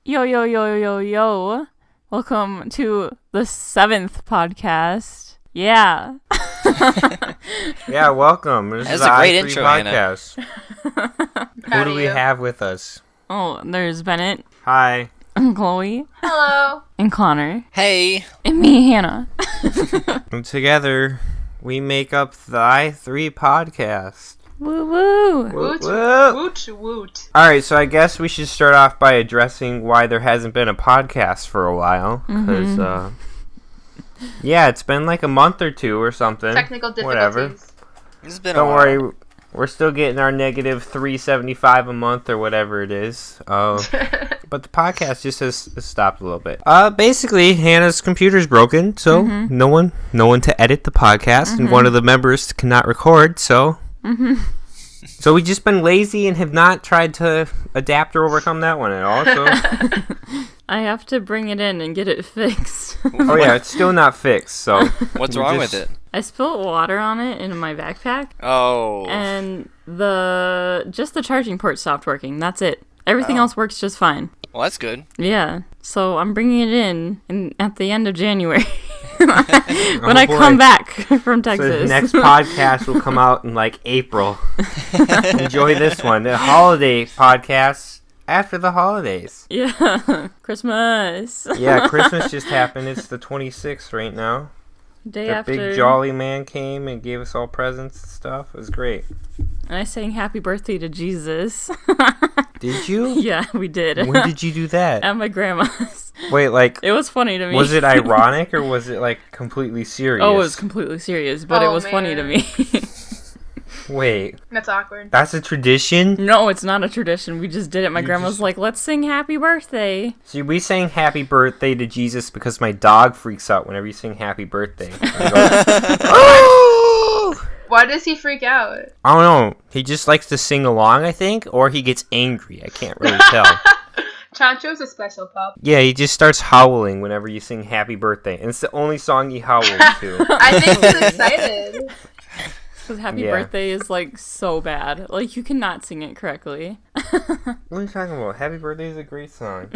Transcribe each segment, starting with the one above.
Yo, yo, yo, yo, yo. Welcome to the 7th podcast. Yeah. Yeah, welcome. This That's is a great I3 intro, podcast. Who do we have with us? Oh, there's Benett. Hi. And Chloe. Hello. And Connor. Hey. And me, Hannah. And together, we make up the I3 podcast. Woo woo. Woot, Whoop. woot, woot. Alright, so I guess we should start off by addressing why there hasn't been a podcast for a while. Because, yeah, it's been like a month or two or something. Technical difficulties. Whatever. It's been Don't a while. worry, we're still getting our negative $3.75 a month or whatever it is. But the podcast just has stopped a little bit. Basically, Hannah's computer's broken, so no one to edit the podcast, and one of the members cannot record, so... So we've just been lazy and have not tried to adapt or overcome that one at all, so... I have to bring it in and get it fixed. Oh yeah, it's still not fixed, so... What's we're wrong just- with it? I spilled water on it in my backpack, Oh. and just the charging port stopped working. That's it. Everything else works just fine. Well, that's good. Yeah, so I'm bringing it in at the end of January when Oh, I boy. come back from So Texas. the next podcast will come out in like April. Enjoy this one. The holiday podcast after the holidays. Yeah, Christmas. Yeah, Christmas just happened. It's the 26th right now. Day That after. big jolly man came and gave us all presents and stuff. It was great. And I sang happy birthday to Jesus. Did you? Yeah, we did. When did you do that? At my grandma's. Wait, like, It was funny to me. was it ironic or was it like completely serious? Oh, it was completely serious, but it Oh, was funny to man. me. Wait, That's awkward. that's a tradition? No, it's not a tradition. We just did it. My You grandma's just- like, let's sing happy birthday. See, we sang happy birthday to Jesus because my dog freaks out whenever you sing happy birthday. I go, "Oh!" Why does he freak out? I don't know. He just likes to sing along, I think, or he gets angry. I can't really tell. Chancho's a special pup. Yeah, he just starts howling whenever you sing happy birthday. And it's the only song he howls to. I think he's excited. Because happy Yeah. birthday is like so bad. Like, you cannot sing it correctly. What are you talking about? Happy birthday is a great song.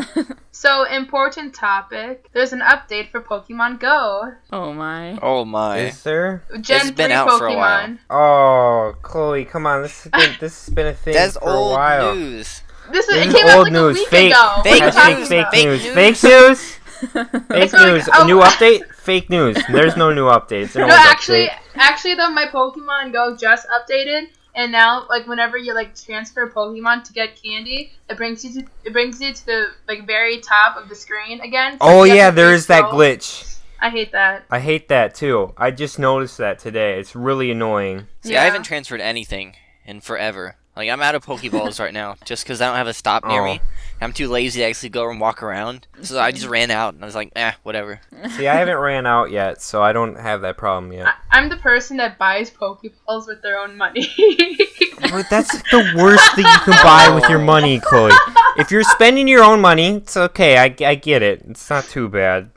So, important topic. There's an update for Pokemon Go. Oh my. Oh my. Is there? Gen It's been 3 out Pokemon. for a while. Oh, Chloe, come on. This has been a thing That's for a old while. news. This This it is came out old like news. a week Fake. ago. Fake What Hashtag news. fake Fake news. news. Fake news. Fake like, news. oh. A new update? Fake news. There's no new update. It's an No, old actually though, my Pokemon Go just updated, and now like whenever you like transfer Pokemon to get candy, it brings you to the like very top of the screen again. So Oh you have yeah, to there is that scroll. glitch. I hate that. I hate that too. I just noticed that today. It's really annoying. See, Yeah. I haven't transferred anything in forever. Like, I'm out of Pokeballs right now, just because I don't have a stop near Oh. me. I'm too lazy to actually go and walk around. So I just ran out, and I was like, whatever. See, I haven't ran out yet, so I don't have that problem yet. I'm the person that buys Pokeballs with their own money. But that's the worst thing you can buy with your money, Chloe. If you're spending your own money, it's okay. I get it. It's not too bad.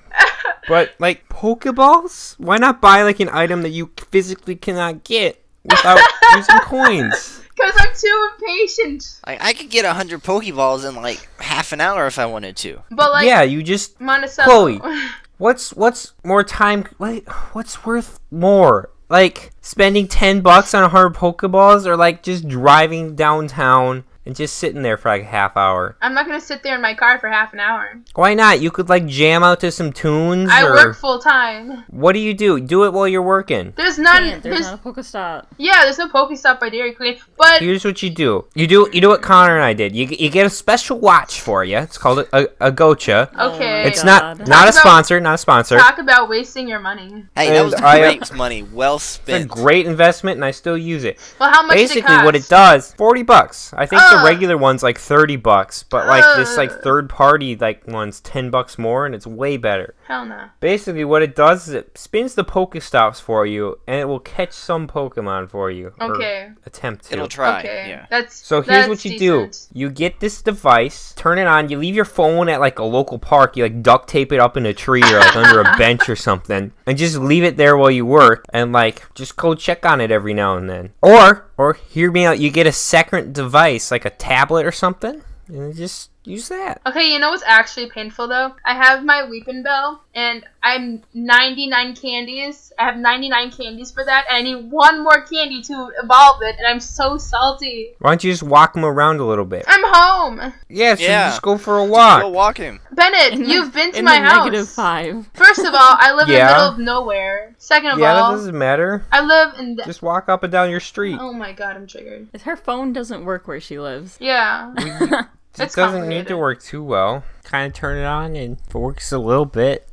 But, like, Pokeballs? Why not buy, like, an item that you physically cannot get without using coins? Because I'm too impatient. Like, I could get 100 Pokeballs in, like, half an hour if I wanted to. But like, Yeah, you just... Monticello. Chloe. What's more time... Like, what's worth more? Like, spending $10 on 100 Pokeballs or, like, just driving downtown and just sitting there for, like, a half hour? I'm not gonna sit there in my car for half an hour. Why not? You could, like, jam out to some tunes I or... work full time. What do? Do it while you're working. There's none. There's There's not a Pokestop. yeah. There's no Pokestop by Dairy Queen. But Here's what you do. You do what Connor and I did. You get a special watch for you. It's called a Gocha. okay, It's God. not a Talk about- sponsor. Not a sponsor. talk about wasting your money. Hey, that And was I- great money. Well It's a spent. great investment, and I still use it. Well, how much Basically, did it cost? what it does, $40. I think the Ugh. regular one's like $30, but like this like Ugh. third party like one's $10 more, and it's way better. Hell no. Basically, what it does is it spins the Pokestops for you, and it will catch some Pokemon for you. or Okay. attempt to. It'll try. Okay. Yeah. That's So here's that's what you decent. do. You get this device, turn it on, you leave your phone at like a local park, you like duct tape it up in a tree or like under a bench or something, and just leave it there while you work and like just go check on it every now and then. Or hear me out, you get a second device, like a tablet or something, and you use that. Okay, you know what's actually painful though? I have my Weepin' Bell, and I'm 99 candies. I have 99 candies for that, and I need one more candy to evolve it, and I'm so salty. Why don't you just walk him around a little bit? I'm home. Yeah, so Yeah. just go for a walk. Go walk him. Bennett, you've been to In my the house. -5. First of all, I live in the Yeah. middle of nowhere. Second of Yeah, that all, doesn't matter. I live in the... Just walk up and down your street. Oh my god, I'm triggered. Her phone doesn't work where she lives. Yeah. It It's doesn't need to complicated. work too well. Kind of turn it on, and if it works a little bit,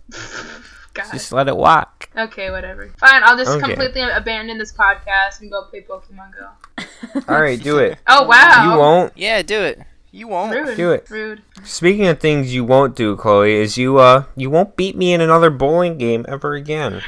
God. just let it walk. Okay, whatever. Fine, I'll just Okay. completely abandon this podcast and go play Pokemon Go. All right, do it. Oh, wow. You won't. Yeah, do it. You won't. Rude. Do it. Rude. Speaking of things you won't do, Chloe, is you won't beat me in another bowling game ever again.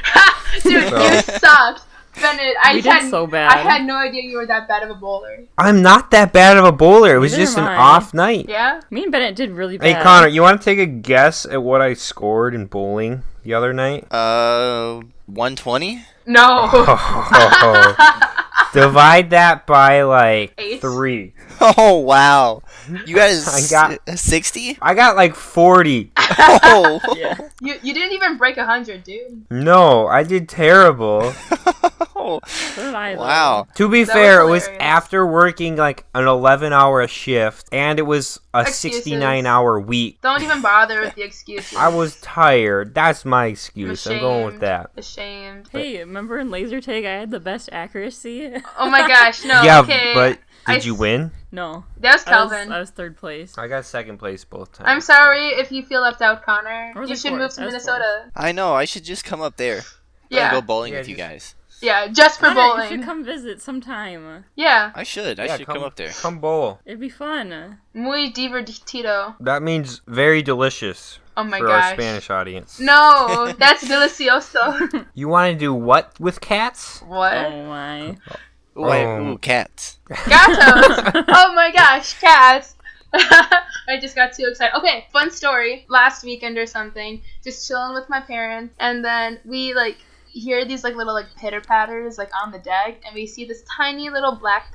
Dude, So- you sucked. Bennett, You did so bad. I had no idea you were that bad of a bowler. I'm not that bad of a bowler. It was Neither just an am I. off night. Yeah? Me and Benett did really Hey bad. Connor, you want to take a guess at what I scored in bowling the other night? 120? No. Divide that by like 8? 3. Oh, wow. You guys I got- 60? I got like 40. Oh. Yeah. You didn't even break 100, dude. No, I did terrible. So did I, though. Wow. To be That fair, it was was hilarious. after working like an 11-hour shift, and it was a Excuses. 69-hour week. Don't even bother with the excuses. I was tired. That's my excuse. I'm going with Ashamed. that. Ashamed. Hey, remember in laser tag I had the best accuracy? Oh my gosh, no, Yeah, okay. but I did you s- win? No. That was I was, Calvin. I was 3rd place. I got 2nd place both times. I'm sorry if you feel left out, Connor. Or was You I should fourth? move to I was Minnesota. I know. I should just come up there. Yeah. And go bowling Yeah, with you just- guys. Yeah, just for Connor, you bowling. should come visit sometime. Yeah. I should. I Yeah, should come up there. Come bowl. It'd be fun. Muy divertido. That means very delicious Oh my for our gosh. Spanish audience. No, that's delicioso. You want to do what with cats? What? Oh my. Ooh, wait, Oh. ooh, cats. Gatos! Oh my gosh, cats! I just got too excited. Okay, fun story. Last weekend or something, just chilling with my parents, and then we hear these little pitter patters on the deck, and we see this tiny little black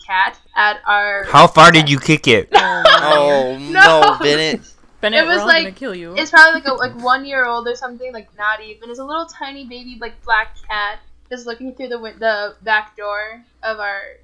cat at our. How far did you kick it? Oh, No. no, Benett. Benett, It we're was all like- gonna kill you. It's probably a 1 year old or something, not even. It's a little tiny baby black cat just looking through the back door of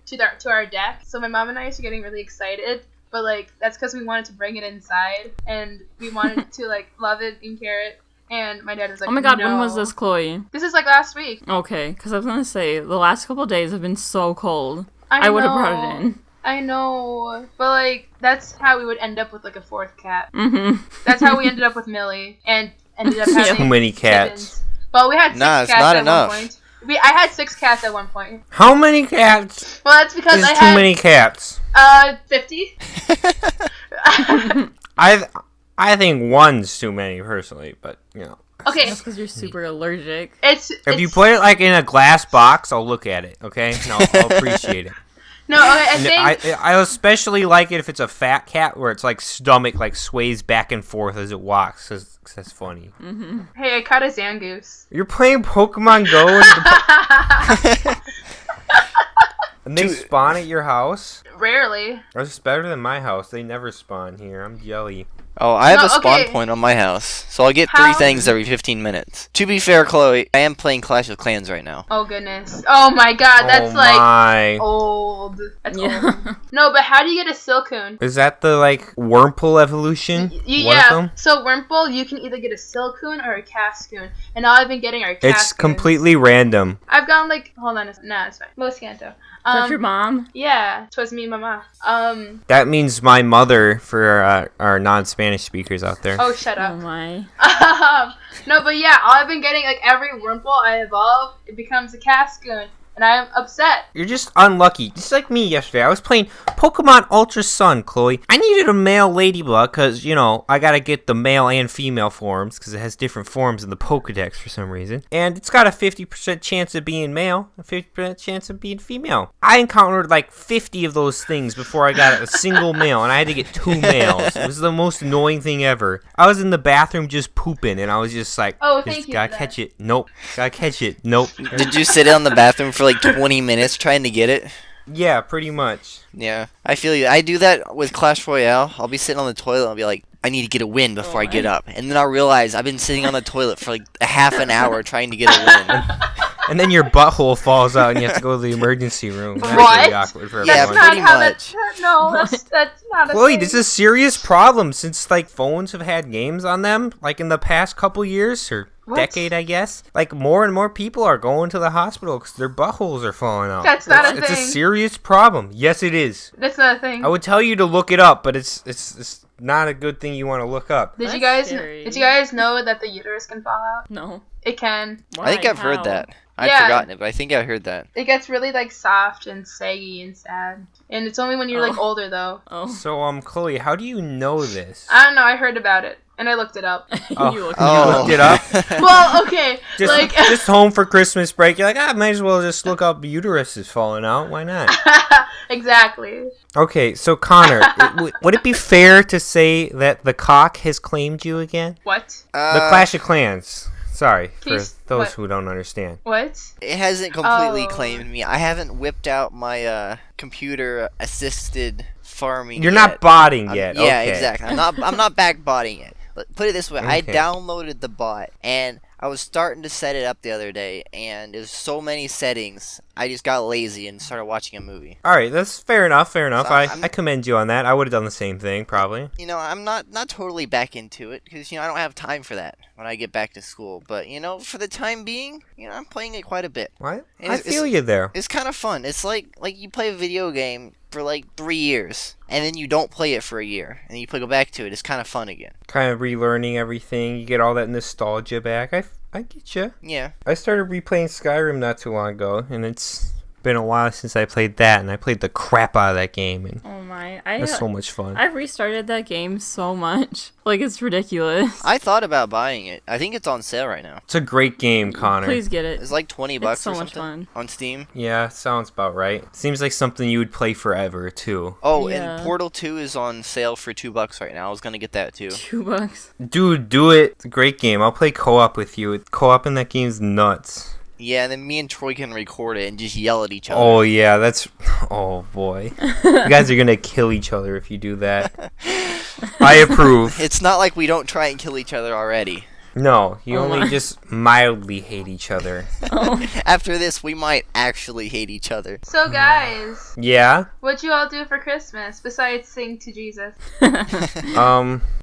to our deck. So my mom and I are getting really excited, but that's because we wanted to bring it inside and we wanted to love it and care it. And my dad was like, Oh my god, no. when was this, Chloe? This is last week. Okay, because I was gonna say, the last couple days have been so cold. I I would have know. brought it in. I know, but that's how we would end up with a 4th cat. Mm-hmm. That's how we ended up with Millie and ended up having Too many cats. kittens. Well, we had 6 Nah, it's cats not at enough. one point. I had 6 cats at one point. How many cats? Well, that's because Is I too had many cats. 50. I think one's too many personally, but Okay, That's because you're super allergic. If you put it in a glass box, I'll look at it. Okay, I'll appreciate it. no, okay, I And think I especially like it if it's a fat cat where its stomach sways back and forth as it walks. 'Cause that's funny. hey, I caught a Zangoose. You're playing Pokemon Go and they spawn at your house. Rarely. That's better than my house. They never spawn here. I'm jelly. Oh, I have No, a spawn okay. point on my house, so I'll get 3 How- things every 15 minutes. To be fair, Chloe, I am playing Clash of Clans right now. Oh goodness. Oh my god, that's oh my! old. That's Yeah. old. No, but how do you get a Silcoon? Is that the Wurmple evolution? One of Yeah. them? So Wurmple, you can either get a Silcoon or a Cascoon, and all I've been getting are Cascoons. It's completely random. I've gone hold on, nah, it's fine. Los Canto. Is that your mom? Yeah, 'twas me, mama. That means my mother for our non-Spanish speakers out there. Oh, shut Oh up. my. No, but yeah, all I've been getting, every Wurmple I evolve, it becomes a Cascoon, and I'm upset. You're just unlucky. Just like me yesterday. I was playing Pokemon Ultra Sun, Chloe. I needed a male ladybug because, I got to get the male and female forms because it has different forms in the Pokedex for some reason. And it's got a 50% chance of being male, a 50% chance of being female. I encountered 50 of those things before I got a single male, and I had to get 2 males. It was the most annoying thing ever. I was in the bathroom just pooping, and I was just like, Oh, just thank you gotta for that. catch it. Nope. Gotta catch it. Nope. Did you sit on the bathroom for 20 minutes trying to get it? Yeah, pretty much. Yeah, I feel you. I do that with Clash Royale. I'll be sitting on the toilet and I'll be like, I need to get a win before I get up. And then I'll realize I've been sitting on the toilet for like a half an hour trying to get a win. And then your butthole falls out and you have to go to the emergency room. That's What? really awkward for Yeah, everyone. That's not pretty how much. that's not a Chloe, thing. this is a serious problem since like phones have had games on them, like in the past couple years or decade, I guess. Like more and more people are going to the hospital because their buttholes are falling out. That's not a It's a thing. serious problem. Yes, it is. That's not a thing. I would tell you to look it up, but it's not a good thing you want to look up. Did you That's guys scary. did you guys know that the uterus can fall out? No. It can. I think Why? I've heard How? that. I've Yeah. forgotten it, but I think I heard that. It gets really like soft and saggy and sad. And it's only when you're like Oh. older though. Oh. So, Chloe, how do you know this? I don't know, I heard about it and I looked it up. Oh. You look Oh. looked it up? Well, okay. Just, like just home for Christmas break. You're like, might as well just look up uterus is falling out. Why not? exactly. Okay, so Connor, would it be fair to say that the cock has claimed you again? What? The Clash of Clans. Sorry Can you for s- those what? who don't understand. What? It hasn't completely Oh. claimed me. I haven't whipped out my computer assisted farming. You're yet. not botting I'm- yet. Yeah, okay. exactly. I'm not backbotting it. Put it this way, I Okay. downloaded the bot and I was starting to set it up the other day, and there's so many settings. I just got lazy and started watching a movie. All right, that's fair enough. Fair enough. So I'm- I commend you on that. I would have done the same thing, probably. You know, I'm not totally back into it because I don't have time for that when I get back to school. But for the time being, I'm playing it quite a bit. What? And I it's- feel you there. It's kind of fun. It's like you play a video game for like 3 years, and then you don't play it for a year, and you go back to it. It's kind of fun again. Kind of relearning everything. You get all that nostalgia back. I get you. Yeah. I started replaying Skyrim not too long ago, and it's been a while since I played that, and I played the crap out of that game, and Oh my. it was so much fun. I've restarted that game so much. Like, it's ridiculous. I thought about buying it. I think it's on sale right now. It's a great game, Connor. Please get it. It's like 20 bucks so or much something fun. on Steam. Yeah, sounds about right. Seems like something you would play forever, too. Oh, Yeah. and Portal 2 is on sale for $2 right now. I was gonna get that too. $2. Dude, do it. It's a great game. I'll play co-op with you. Co-op in that game is nuts. Yeah, and then me and Troy can record it and just yell at each other. Oh, yeah, that's... Oh, boy. You guys are gonna kill each other if you do that. I approve. It's not like we don't try and kill each other already. No, you Oh only my. just mildly hate each other. Oh. After this, we might actually hate each other. So guys, Yeah? what'd you all do for Christmas besides sing to Jesus?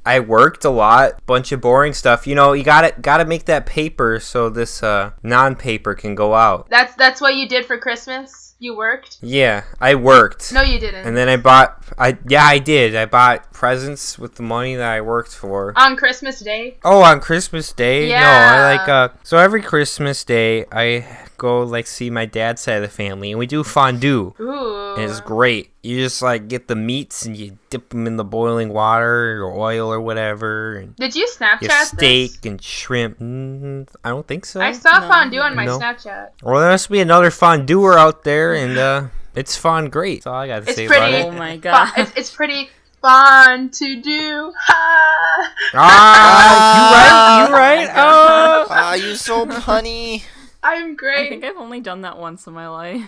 I worked a lot. Bunch of boring stuff. You know, you gotta make that paper so this non-paper can go out. That's what you did for Christmas? You worked? Yeah, I worked. No, you didn't. And then I did. I bought presents with the money that I worked for. On Christmas Day? Oh, on Christmas Day? Yeah. No, I like so every Christmas Day I go like see my dad's side of the family and we do fondue. Ooh. And it's great. You just like get the meats and you dip them in the boiling water or oil or whatever, and Did you you Snapchat have steak this? and shrimp. I don't think so. I saw No. fondue on my No. Snapchat. Well, there must be another fonduer out there, and it's fun, great. That's all I got to It's say pretty- about Oh it. my god. It's pretty fun to do. Ha! Ah, you right. Oh. Ah, you so punny. I'm I great. think I've only done that once in my life.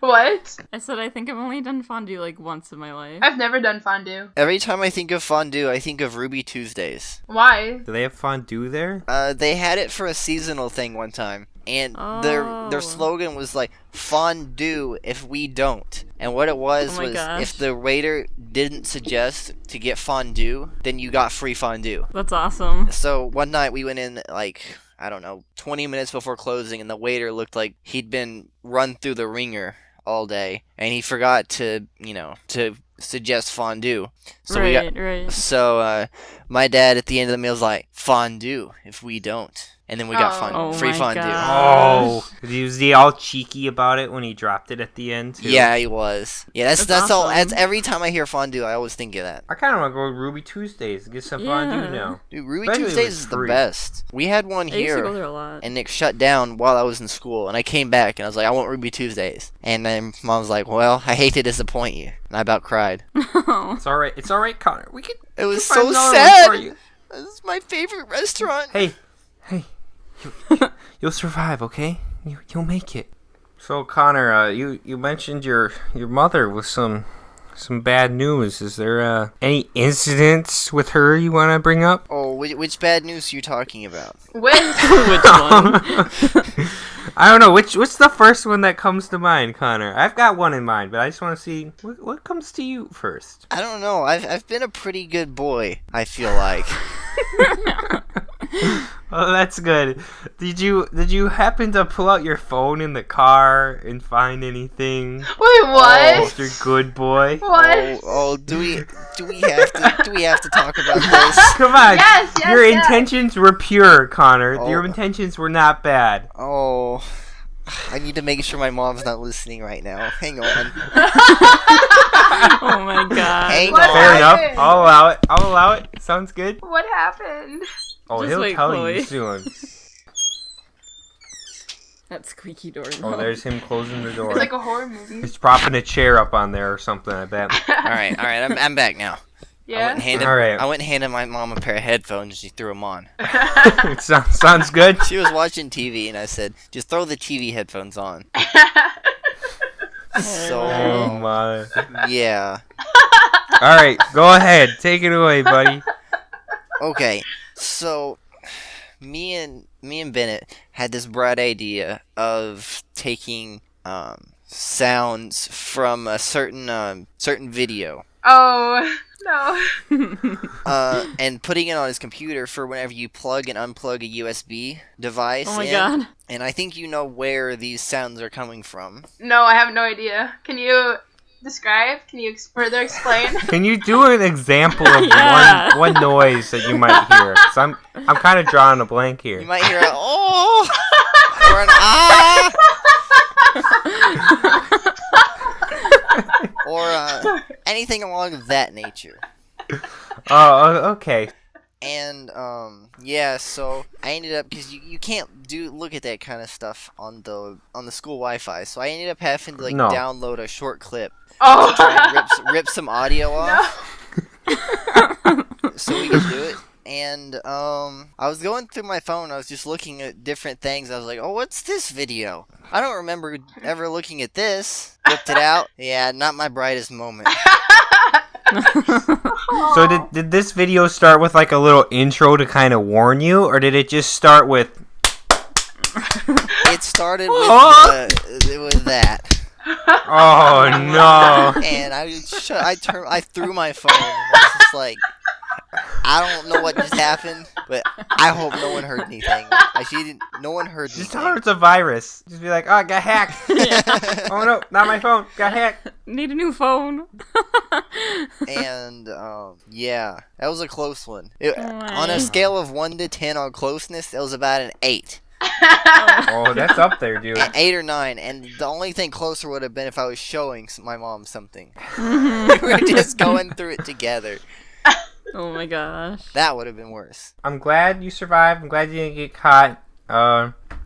What? I said I think I've only done fondue like once in my life. I've never done fondue. Every time I think of fondue, I think of Ruby Tuesdays. Why? Do they have fondue there? They had it for a seasonal thing one time, and Oh. their slogan was like fondue if we don't. And what it was Oh my was gosh. if the waiter didn't suggest to get fondue, then you got free fondue. That's awesome. So one night we went in like, I don't know, 20 minutes before closing, and the waiter looked like he'd been run through the ringer all day, and he forgot to suggest fondue. So right. So my dad at the end of the meal was like, fondue if we don't. And then we got Oh. free my fondue. God. Oh, was he all cheeky about it when he dropped it at the end too? Yeah, he was. Yeah, that's all. awesome. That's every time I hear fondue, I always think of that. I kind of want to go to Ruby Tuesdays and get some fondue Yeah. now. Dude, Ruby Especially if Tuesdays it's is the free. best. We had one I used to go here, there a lot. and it shut down while I was in school, and I came back, and I was like, I want Ruby Tuesdays. And then Mom was like, well, I hate to disappoint you. And I about cried. It's all right. It's all right, Connor. We can. It was find so another one sad. for you. This is my favorite restaurant. Hey, you'll survive, okay? You'll make it. So Connor, you mentioned your mother with some bad news. Is there any incidents with her you want to bring up? Oh, which bad news are you talking about? Which one? I don't know. What's the first one that comes to mind, Connor? I've got one in mind, but I just want to see what comes to you first. I don't know. I've been a pretty good boy, I feel like. Oh, that's good. Did you happen to pull out your phone in the car and find anything? Wait, what? Oh, you're a good boy. What? Oh, do we have to talk about this? Come on. Yes, Your yes. intentions were pure, Connor. Oh. Your intentions were not bad. Oh, I need to make sure my mom's not listening right now. Hang on. Oh my god. Hang What on. Fair enough. happened? I'll allow it. Sounds good. What happened? Oh, Just he'll wait, tell Chloe. you soon. That squeaky door. Oh, there's him closing the door. It's like a horror movie. He's propping a chair up on there or something, I bet. All right. I'm back now. Yeah. All right. I went and handed my mom a pair of headphones, and she threw them on. It sounds good. She was watching TV, and I said, "Just throw the TV headphones on." Oh So my. yeah. All right, go ahead. Take it away, buddy. Okay. So me and Benett had this bright idea of taking sounds from a certain video. Oh no. And putting it on his computer for whenever you plug and unplug a USB device. Oh my in. god. And I think you know where these sounds are coming from. No, I have no idea. Can you describe? Can you further explain? Can you do an example of Yeah. one noise that you might hear? 'Cause I'm kind of drawing a blank here. You might hear a oh or an ah or anything along that nature. Oh, okay. And yeah, so I ended up because you can't look at that kind of stuff on the school Wi-Fi. So I ended up having to No. download a short clip Oh. to try and rip some audio off so we could do it. And I was going through my phone. I was just looking at different things. I was like, oh, what's this video? I don't remember ever looking at this. Whipped it out. Yeah, not my brightest moment. So did this video start with like a little intro to kind of warn you, or did it just start with? It started with that. Oh no! And I threw my phone. And I was just like, I don't know what just happened, but I hope no one heard anything. No one heard Just tell her anything. it's a virus. Just be like, oh, I got hacked. Oh no, not my phone. Got hacked. Need a new phone. And yeah, that was a close one. Wow. On a scale of 1 to 10 on closeness, it was about an 8. Oh, that's up there, dude. An 8 or 9, and the only thing closer would have been if I was showing my mom something. Oh We were just going through it together. Oh my gosh. That would have been worse. I'm glad you survived. I'm glad you didn't get caught.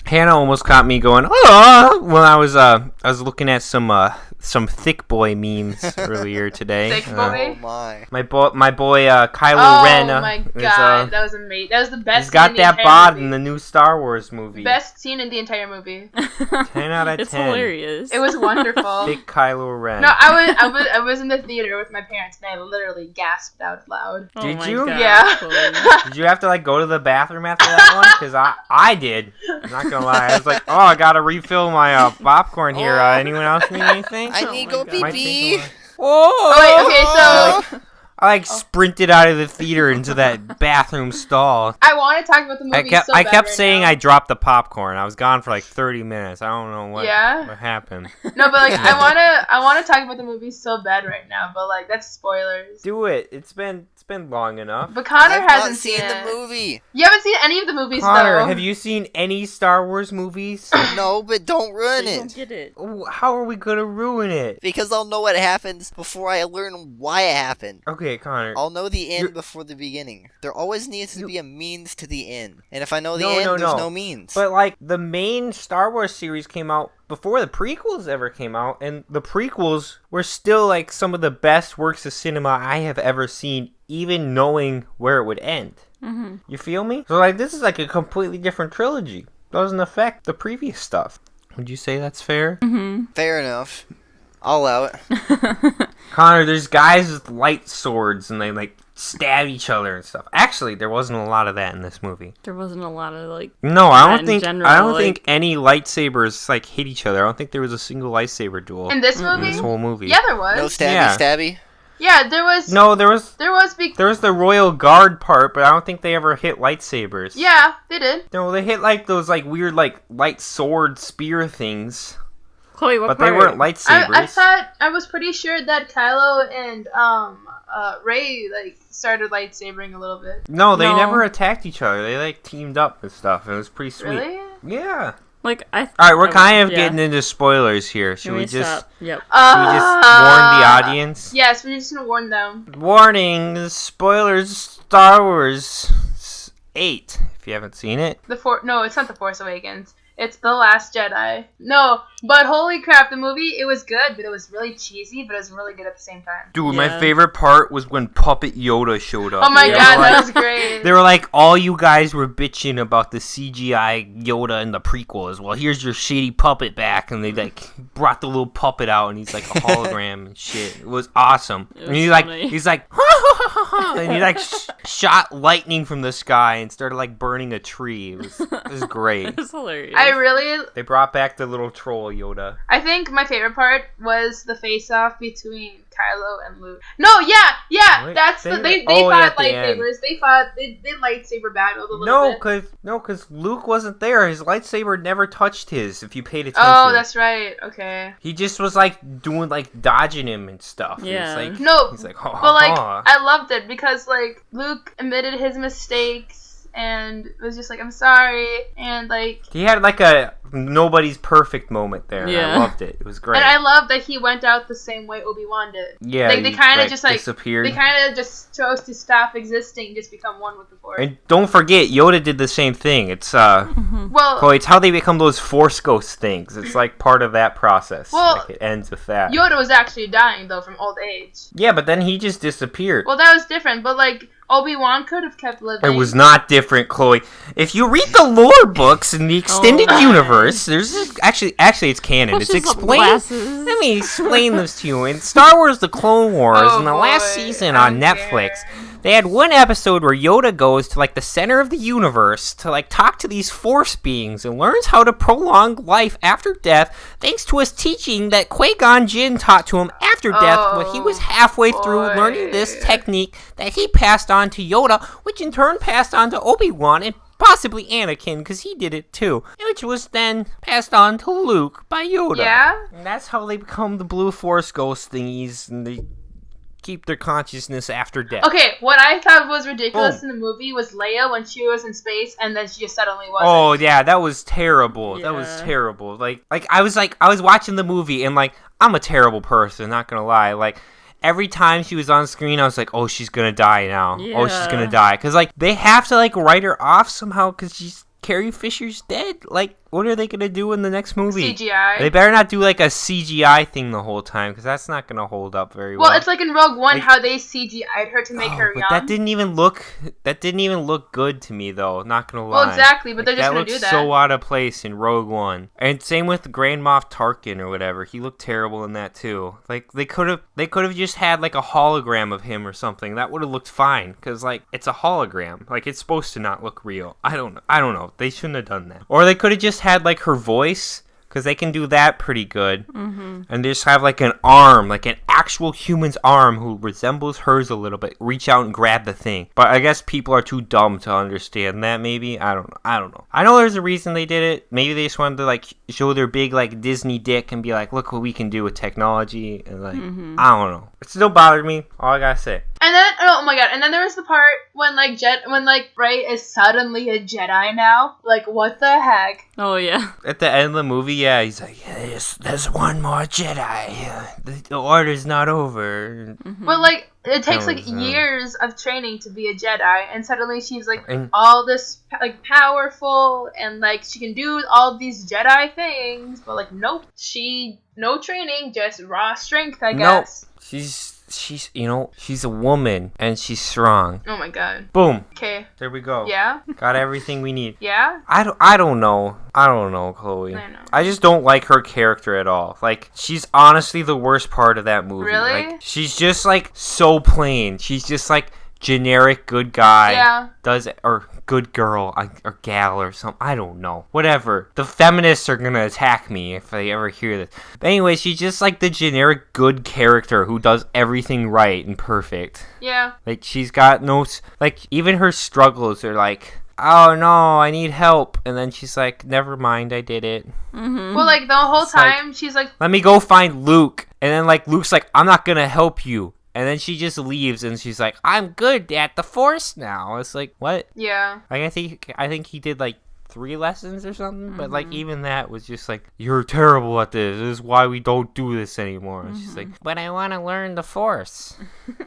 Hannah almost caught me going, oh, when I was looking at some Thicc boy memes earlier today. Thicc Oh boy? my. My boy Kylo Oh Ren. my is, god, that was amazing. That was the best. he's got scene in the that entire bod movie. in the new Star Wars movie. Best scene in the entire movie. 10 out of It's 10. hilarious. It was wonderful. Thick Kylo Ren. No, I was in the theater with my parents and I literally gasped out loud. Oh Did my you? gosh, Yeah. Chloe. Did you have to like go to the bathroom after that one? Because I did. I'm not gonna lie. I was like, oh, I gotta refill my popcorn here. Anyone else need anything? I Oh need my go God. Might pee take a pee. while. Whoa! Oh, wait, okay, so I like sprinted out of the theater into that bathroom stall. I want to talk about the movie I so kept bad saying right I dropped the popcorn. I was gone for like 30 minutes. I don't know what Yeah? happened. now. No, but like I wanna talk about the movie so bad right now, but like that's spoilers. Do it. It's been long enough. But Connor I've hasn't not seen it. the movie. You haven't seen any of the movies Connor, though. have you seen any Star Wars movies? No, but don't ruin They don't it. get it. How are we gonna ruin it? Because I'll know what happens before I learn why it happened. Okay, Connor. I'll know the end You're- before the beginning. There always needs to You- be a means to the end. And if I know the No, end, no, there's no. no means. But like the main Star Wars series came out before the prequels ever came out, and the prequels were still like some of the best works of cinema I have ever seen, even knowing where it would end. Mm-hmm. You feel me? So like this is like a completely different trilogy. Doesn't affect the previous stuff. Would you say that's fair? Mm-hmm. Fair enough. I'll allow it. Connor, there's guys with light swords and they like stab each other and stuff. Actually, there wasn't a lot of that in this movie. There wasn't a lot of like. No, I don't in think. general, I don't like- think any lightsabers like hit each other. I don't think there was a single lightsaber duel In this in movie? this whole movie. Yeah, there was. No stabby Yeah. stabby. Yeah, there was. No, there was. There was big. There was the royal guard part, but I don't think they ever hit lightsabers. Yeah, they did. No, they hit like those like weird like light sword spear things, Chloe, what but part? they weren't lightsabers. I thought I was pretty sure that Kylo and Rey like started lightsabering a little bit. No, they No. never attacked each other. They like teamed up and stuff. It was pretty sweet. Really? Yeah. Like All right, we're kind of yeah. getting into spoilers here. Should Can we just stop? Yep. should we just warn the audience? Yes, we're just gonna warn them. Warning: spoilers. Star Wars 8. If you haven't seen it. No, it's not The Force Awakens. It's The Last Jedi. No, but holy crap, the movie, it was good, but it was really cheesy, but it was really good at the same time. Dude, my Yeah. favorite part was when Puppet Yoda showed up. Oh my Yeah. god, Like, that was great. they were like, all you guys were bitching about the CGI Yoda in the prequels. Well, here's your shitty puppet back. And they like brought the little puppet out and he's like a hologram and shit. It was awesome. It and he's was like, funny. he's like, ha, ha, ha, ha, and he like shot lightning from the sky and started like burning a tree. It was great. It was hilarious. They brought back the little troll Yoda. I think my favorite part was the face-off between Kylo and Luke. No, yeah, Wait, that's they- they oh, yeah, fought at the end. lightsabers. They lightsaber battled a little bit. No, cause Luke wasn't there. His lightsaber never touched his. If you paid attention. Oh, that's right. Okay. He just was like doing like dodging him and stuff. Yeah. He was like, No, he's like, oh, but like oh. I loved it because like Luke admitted his mistakes and was just like, I'm sorry, and like. He had like a nobody's perfect moment there. And Yeah. I loved it. It was great. And I love that he went out the same way Obi-Wan did. yeah, Like, they he, kind of just like disappeared. they kind of just chose to stop existing, just become one with the Force. And don't forget, Yoda did the same thing. It's Well, Chloe, it's how they become those Force ghost things. It's like part of that process. Well, like it ends with that. Yoda was actually dying though from old age. Yeah, but then he just disappeared. Well, that was different, but like Obi-Wan could have kept living. It was not different, Chloe. If you read the lore books in the extended universe, there's actually it's canon. Pushes It's up explained. glasses. Let me explain this to you. In Star Wars: The Clone Wars, Oh, in the last boy, season I on don't Netflix, care. they had one episode where Yoda goes to like the center of the universe to like talk to these Force beings and learns how to prolong life after death, thanks to his teaching that Qui-Gon Jinn taught to him after death when he was halfway through boy. learning this technique that he passed on to Yoda, which in turn passed on to Obi-Wan and possibly Anakin, because he did it too, which was then passed on to Luke by Yoda. Yeah. And that's how they become the Blue Force ghost thingies, and they keep their consciousness after death. Okay, what I thought was ridiculous Boom. in the movie was Leia when she was in space and then she just suddenly wasn't. Oh yeah, that was terrible. That was Yeah. terrible. Like I was watching the movie and like I'm a terrible person, not gonna lie. Like every time she was on screen, I was like, oh, she's gonna die now. Oh, she's Yeah. gonna die. Cause like they have to like write her off somehow, cause Carrie Fisher's dead. Like, what are they gonna do in the next movie? CGI. They better not do like a CGI thing the whole time, because that's not gonna hold up very well. Well, it's like in Rogue One Like- how they CGI'd her to make her but young. that didn't even look good to me though. Not gonna lie. Well, exactly, but they're just that gonna looked do that. so out of place in Rogue One, and same with Grand Moff Tarkin or whatever. He looked terrible in that too. Like they could have just had like a hologram of him or something. That would have looked fine, because like it's a hologram. Like it's supposed to not look real. I don't know. They shouldn't have done that. Or they could have just had like her voice, because they can do that pretty good. Mm-hmm. And just have like an arm, like an actual human's arm who resembles hers a little bit, reach out and grab the thing. But I guess people are too dumb to understand that, maybe. I don't know. I know there's a reason they did it. Maybe they just wanted to like show their big like Disney dick and be like, look what we can do with technology. And like, I don't know. It still bothered me. All I gotta say. And then, oh my god, and then there was the part when Rey is suddenly a Jedi now. Like, what the heck? Oh yeah. At the end of the movie, yeah, he's like, there's one more Jedi. The order's not over. But like, it takes That like was, years of training to be a Jedi, and suddenly she's like And- all this like powerful, and like she can do all these Jedi things. But like, nope, no training, just raw strength, I Nope. guess. she's she's a woman and she's strong. Oh my god. Boom. Okay. There we go. Yeah? Got everything we need. Yeah? I don't know, Chloe. I know. I just don't like her character at all. Like, she's honestly the worst part of that movie. Really? Like, she's just like so plain. She's just like generic good guy. Yeah. Or good girl or gal or something. I don't know. Whatever. The feminists are gonna attack me if they ever hear this. But anyway, she's just like the generic good character who does everything right and perfect. Yeah. Like, she's got no... Like, even her struggles are like, oh no, I need help. And then she's like, never mind, I did it. Mm-hmm. Well, like, the whole It's like, time, she's like... let me go find Luke. And then, like, Luke's like, I'm not gonna help you. And then she just leaves, and she's like, I'm good at the Force now. It's like, what? Yeah. Like, I think he did, like, 3 lessons or something. But, like, even that was just like, you're terrible at this. This is why we don't do this anymore. And she's like, but I want to learn the Force.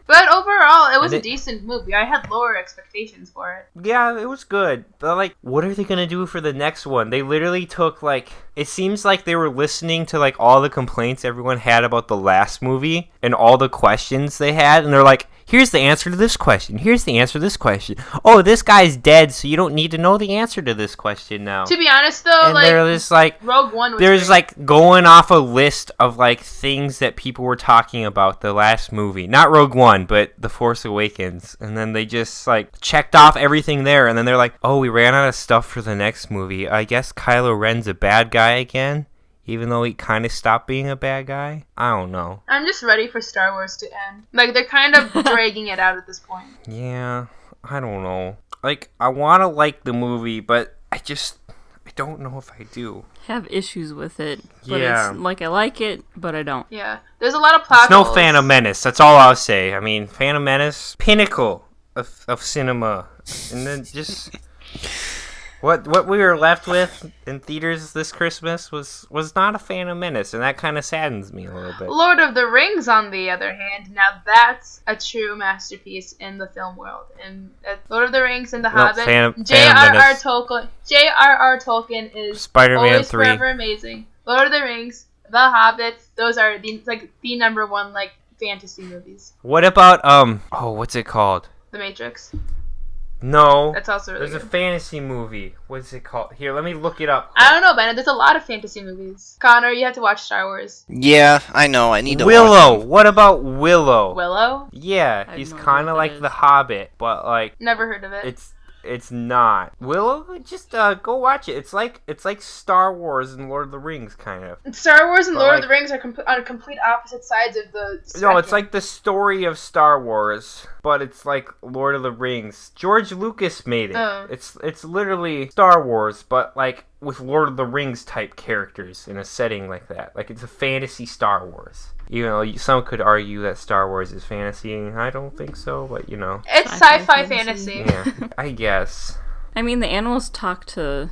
But overall, it was a decent movie. I had lower expectations for it. Yeah, it was good. But, like, what are they going to do for the next one? They literally took, like... It seems like they were listening to, like, all the complaints everyone had about the last movie and all the questions they had, and they're like, here's the answer to this question. Here's the answer to this question. Oh, this guy's dead, so you don't need to know the answer to this question now. To be honest, though, And they're just like... Rogue One was There's, great. like, going off a list of, like, things that people were talking about the last movie. Not Rogue One, but The Force Awakens. And then they just, like, checked off everything there, and then they're like, oh, we ran out of stuff for the next movie. I guess Kylo Ren's a bad guy again, even though he kind of stopped being a bad guy. I don't know. I'm just ready for Star Wars to end. Like, they're kind of dragging it out at this point. Yeah, I don't know. Like, I want to like the movie, but I don't know if I do. Have issues with it. But Yeah. it's like I like it, but I don't. Yeah. There's a lot of plot It's no holes. Phantom Menace. That's all I'll say. I mean, Phantom Menace, pinnacle of cinema. And then just... What we were left with in theaters this Christmas was not a Phantom Menace, and that kind of saddens me a little bit. Lord of the Rings, on the other hand, now that's a true masterpiece in the film world. And Lord of the Rings and The Hobbit, Phantom J.R.R. Menace. Tolkien is Spider-Man always 3. forever amazing. Lord of the Rings, The Hobbit, those are the number one fantasy movies. What about what's it called? The Matrix. No. That's also really There's a good. fantasy movie. What's it called? Here, let me look it up. I don't know, Benett. There's a lot of fantasy movies. Connor, you have to watch Star Wars. Yeah, I know. I need to watch Willow. them. What about Willow? Willow? Yeah, I have he's no idea kind of what like that the is. Hobbit, but like Never heard of it. it's not. Willow, just go watch it. It's like Star Wars and Lord of the Rings kind of. Star Wars and But, Lord like- of the Rings are on complete opposite sides of the No, spectrum. it's like the story of Star Wars, but it's like Lord of the Rings. George Lucas made it. Oh. It's literally Star Wars, but like with Lord of the Rings type characters in a setting like that. Like it's a fantasy Star Wars. You know, some could argue that Star Wars is fantasy. I don't think so, but you know. It's Sci-fi sci-fi fantasy. fantasy. Yeah, I guess. I mean, the animals talk to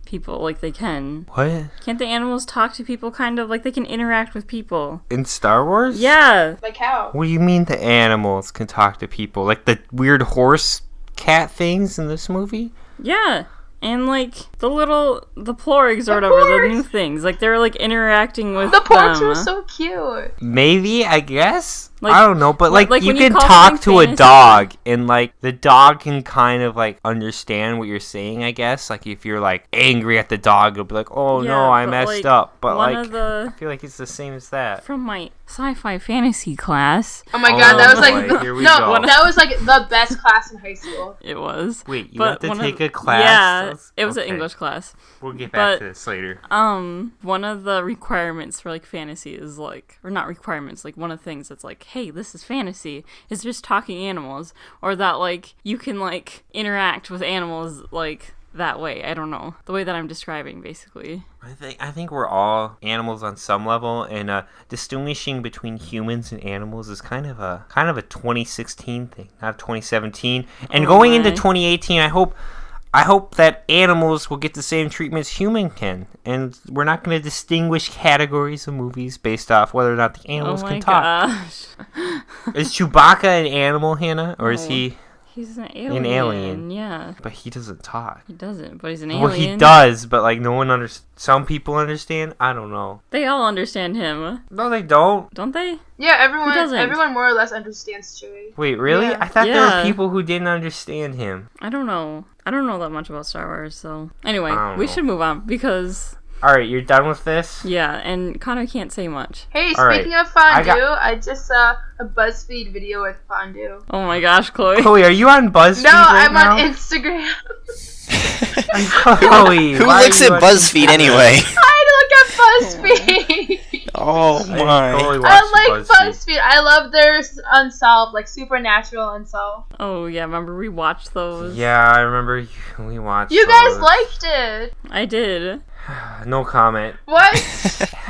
people like they can. What? Can't the animals talk to people kind of like they can interact with people? In Star Wars? Yeah. Like how? What do you mean the animals can talk to people? Like the weird horse cat things in this movie? Yeah. And like the plorgs or The whatever, the porgs! new things. Like they're like interacting with The porks them. were so cute. Maybe, I guess. Like- I don't know, but like, like you when you can call talk something to a fantasy- dog, and like the dog can kind of like understand what you're saying. I guess like if you're like angry at the dog, it'll be like, "Oh Yeah, no, I but, messed like, up." But one like, of the I feel like it's the same as that. from my sci-fi fantasy class, Oh my god, that was boy, like here we no, go. that was like the best class in high school. it was. Wait, you But have to one take of- a class? Yeah, it was Okay, an English class. We'll get back but- to this later. One of the requirements for like fantasy is like, or not requirements, like one of the things that's like, hey, this is fantasy, is just talking animals, or that like you can like interact with animals like that way. I don't know, the way that I'm describing basically. I think we're all animals on some level, and distinguishing between humans and animals is kind of a 2016 thing, not 2017. And Oh going into my. 2018, I hope that animals will get the same treatment as human can, and we're not going to distinguish categories of movies based off whether or not the animals Oh can my talk. gosh. Is Chewbacca an animal, Hannah, or is No. he? He's an alien. Yeah. But he doesn't talk. He doesn't, but he's an alien. Well, he does, but like no one some people understand. I don't know. They all understand him. No, they don't. Don't they? Yeah, doesn't? everyone more or less understands Chewie. Wait, really? Yeah. I thought there Yeah. were people who didn't understand him. I don't know. I don't know that much about Star Wars, so anyway, I don't we know. should move on because All right, you're done with this? yeah, and Connor can't say much. Hey, All right. speaking of fondue, I I just saw a BuzzFeed video with fondue. Oh my gosh, Chloe. Chloe, are you on BuzzFeed No, right I'm now? on Instagram. Chloe, Who why are looks you at on BuzzFeed Instagram? anyway? I look at BuzzFeed. Oh I my. totally I watched like BuzzFeed. I love their Unsolved, like Supernatural Unsolved. Oh yeah, remember we watched those? Yeah, I remember we watched You guys those. liked it. I did. No comment. What?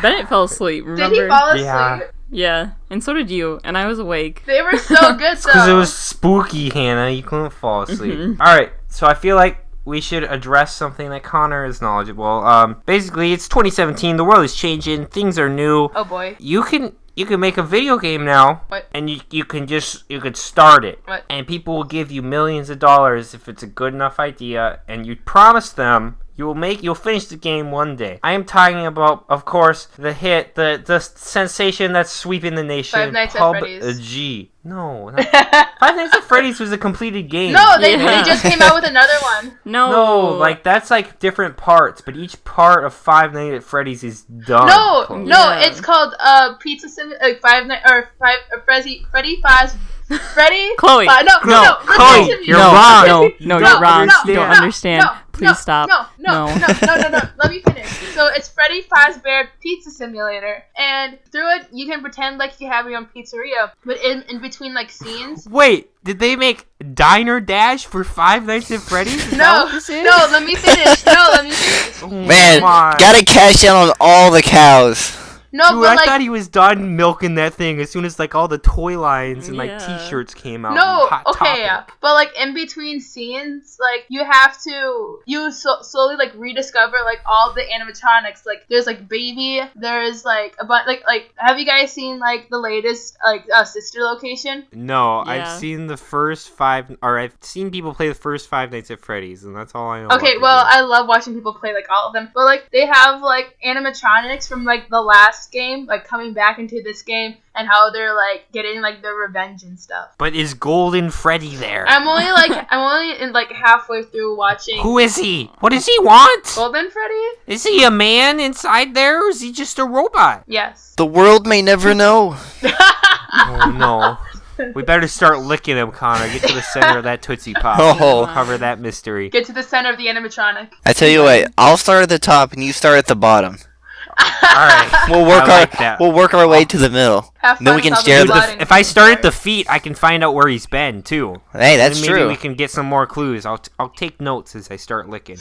Bennett fell asleep, Did remember? he fall asleep? Yeah. Yeah, and so did you, and I was awake. They were so good though. Because it was spooky, Hannah. You couldn't fall asleep. Mhm. Alright, so I feel like we should address something that Connor is knowledgeable. Basically, it's 2017. The world is changing. Things are new. Oh boy. You can make a video game now, What? and you could start it, What? and people will give you millions of dollars if it's a good enough idea, and you promise them you'll finish the game one day. I am talking about, of course, the hit, the sensation that's sweeping the nation. Five Nights at Freddy's. PUBG. No, not, Five Nights at Freddy's was a completed game. No, they Yeah. just came out with another one. No. No, like that's like different parts, but each part of Five Nights at Freddy's is done. No, Chloe. no, Yeah. it's called Pizza Sim Freddy. Chloe. No, No, Chloe, listen to me. you're wrong. No, you're wrong. no, You don't no, understand. Please stop. No. Let me finish. So it's Freddy Fazbear Pizza Simulator, and through it you can pretend like you have your own pizzeria, but in between like scenes. Wait, did they make Diner Dash for Five Nights at Freddy's? Is that No, what this is? no, let me finish. Oh Man, my. gotta cash in on all the cows. No, Dude, but I like thought he was done milking that thing as soon as like all the toy lines and like Yeah. T-shirts came out. no, and Hot okay, Topic. but like in between scenes, like you have to slowly like rediscover like all the animatronics. Like there's like Baby, there's like a bunch like have you guys seen like the latest like Sister Location? No, Yeah. I've seen the first I've seen people play the first Five Nights at Freddy's, and that's all I know. Okay, well I love watching people play like all of them, but like they have like animatronics from like the last game like coming back into this game and how they're like getting like their revenge and stuff. But is Golden Freddy there? I'm only in like halfway through watching Who is he? What does he want? Golden Freddy. Is he a man inside there, or is he just a robot? Yes. The world may never know. Oh no. We better start licking him, Connor. Get to the center of that Tootsie Pop. Oh. Cover that mystery. Get to the center of the animatronic. I tell you what, I'll start at the top and you start at the bottom. Alright. We'll work I like that. we'll work our way to the middle. Have Then fun we can with all share the the- blood and If I start at the gore. feet, I can find out where he's been, too. Hey, that's Maybe true. we can get some more clues. I'll take notes as I start licking.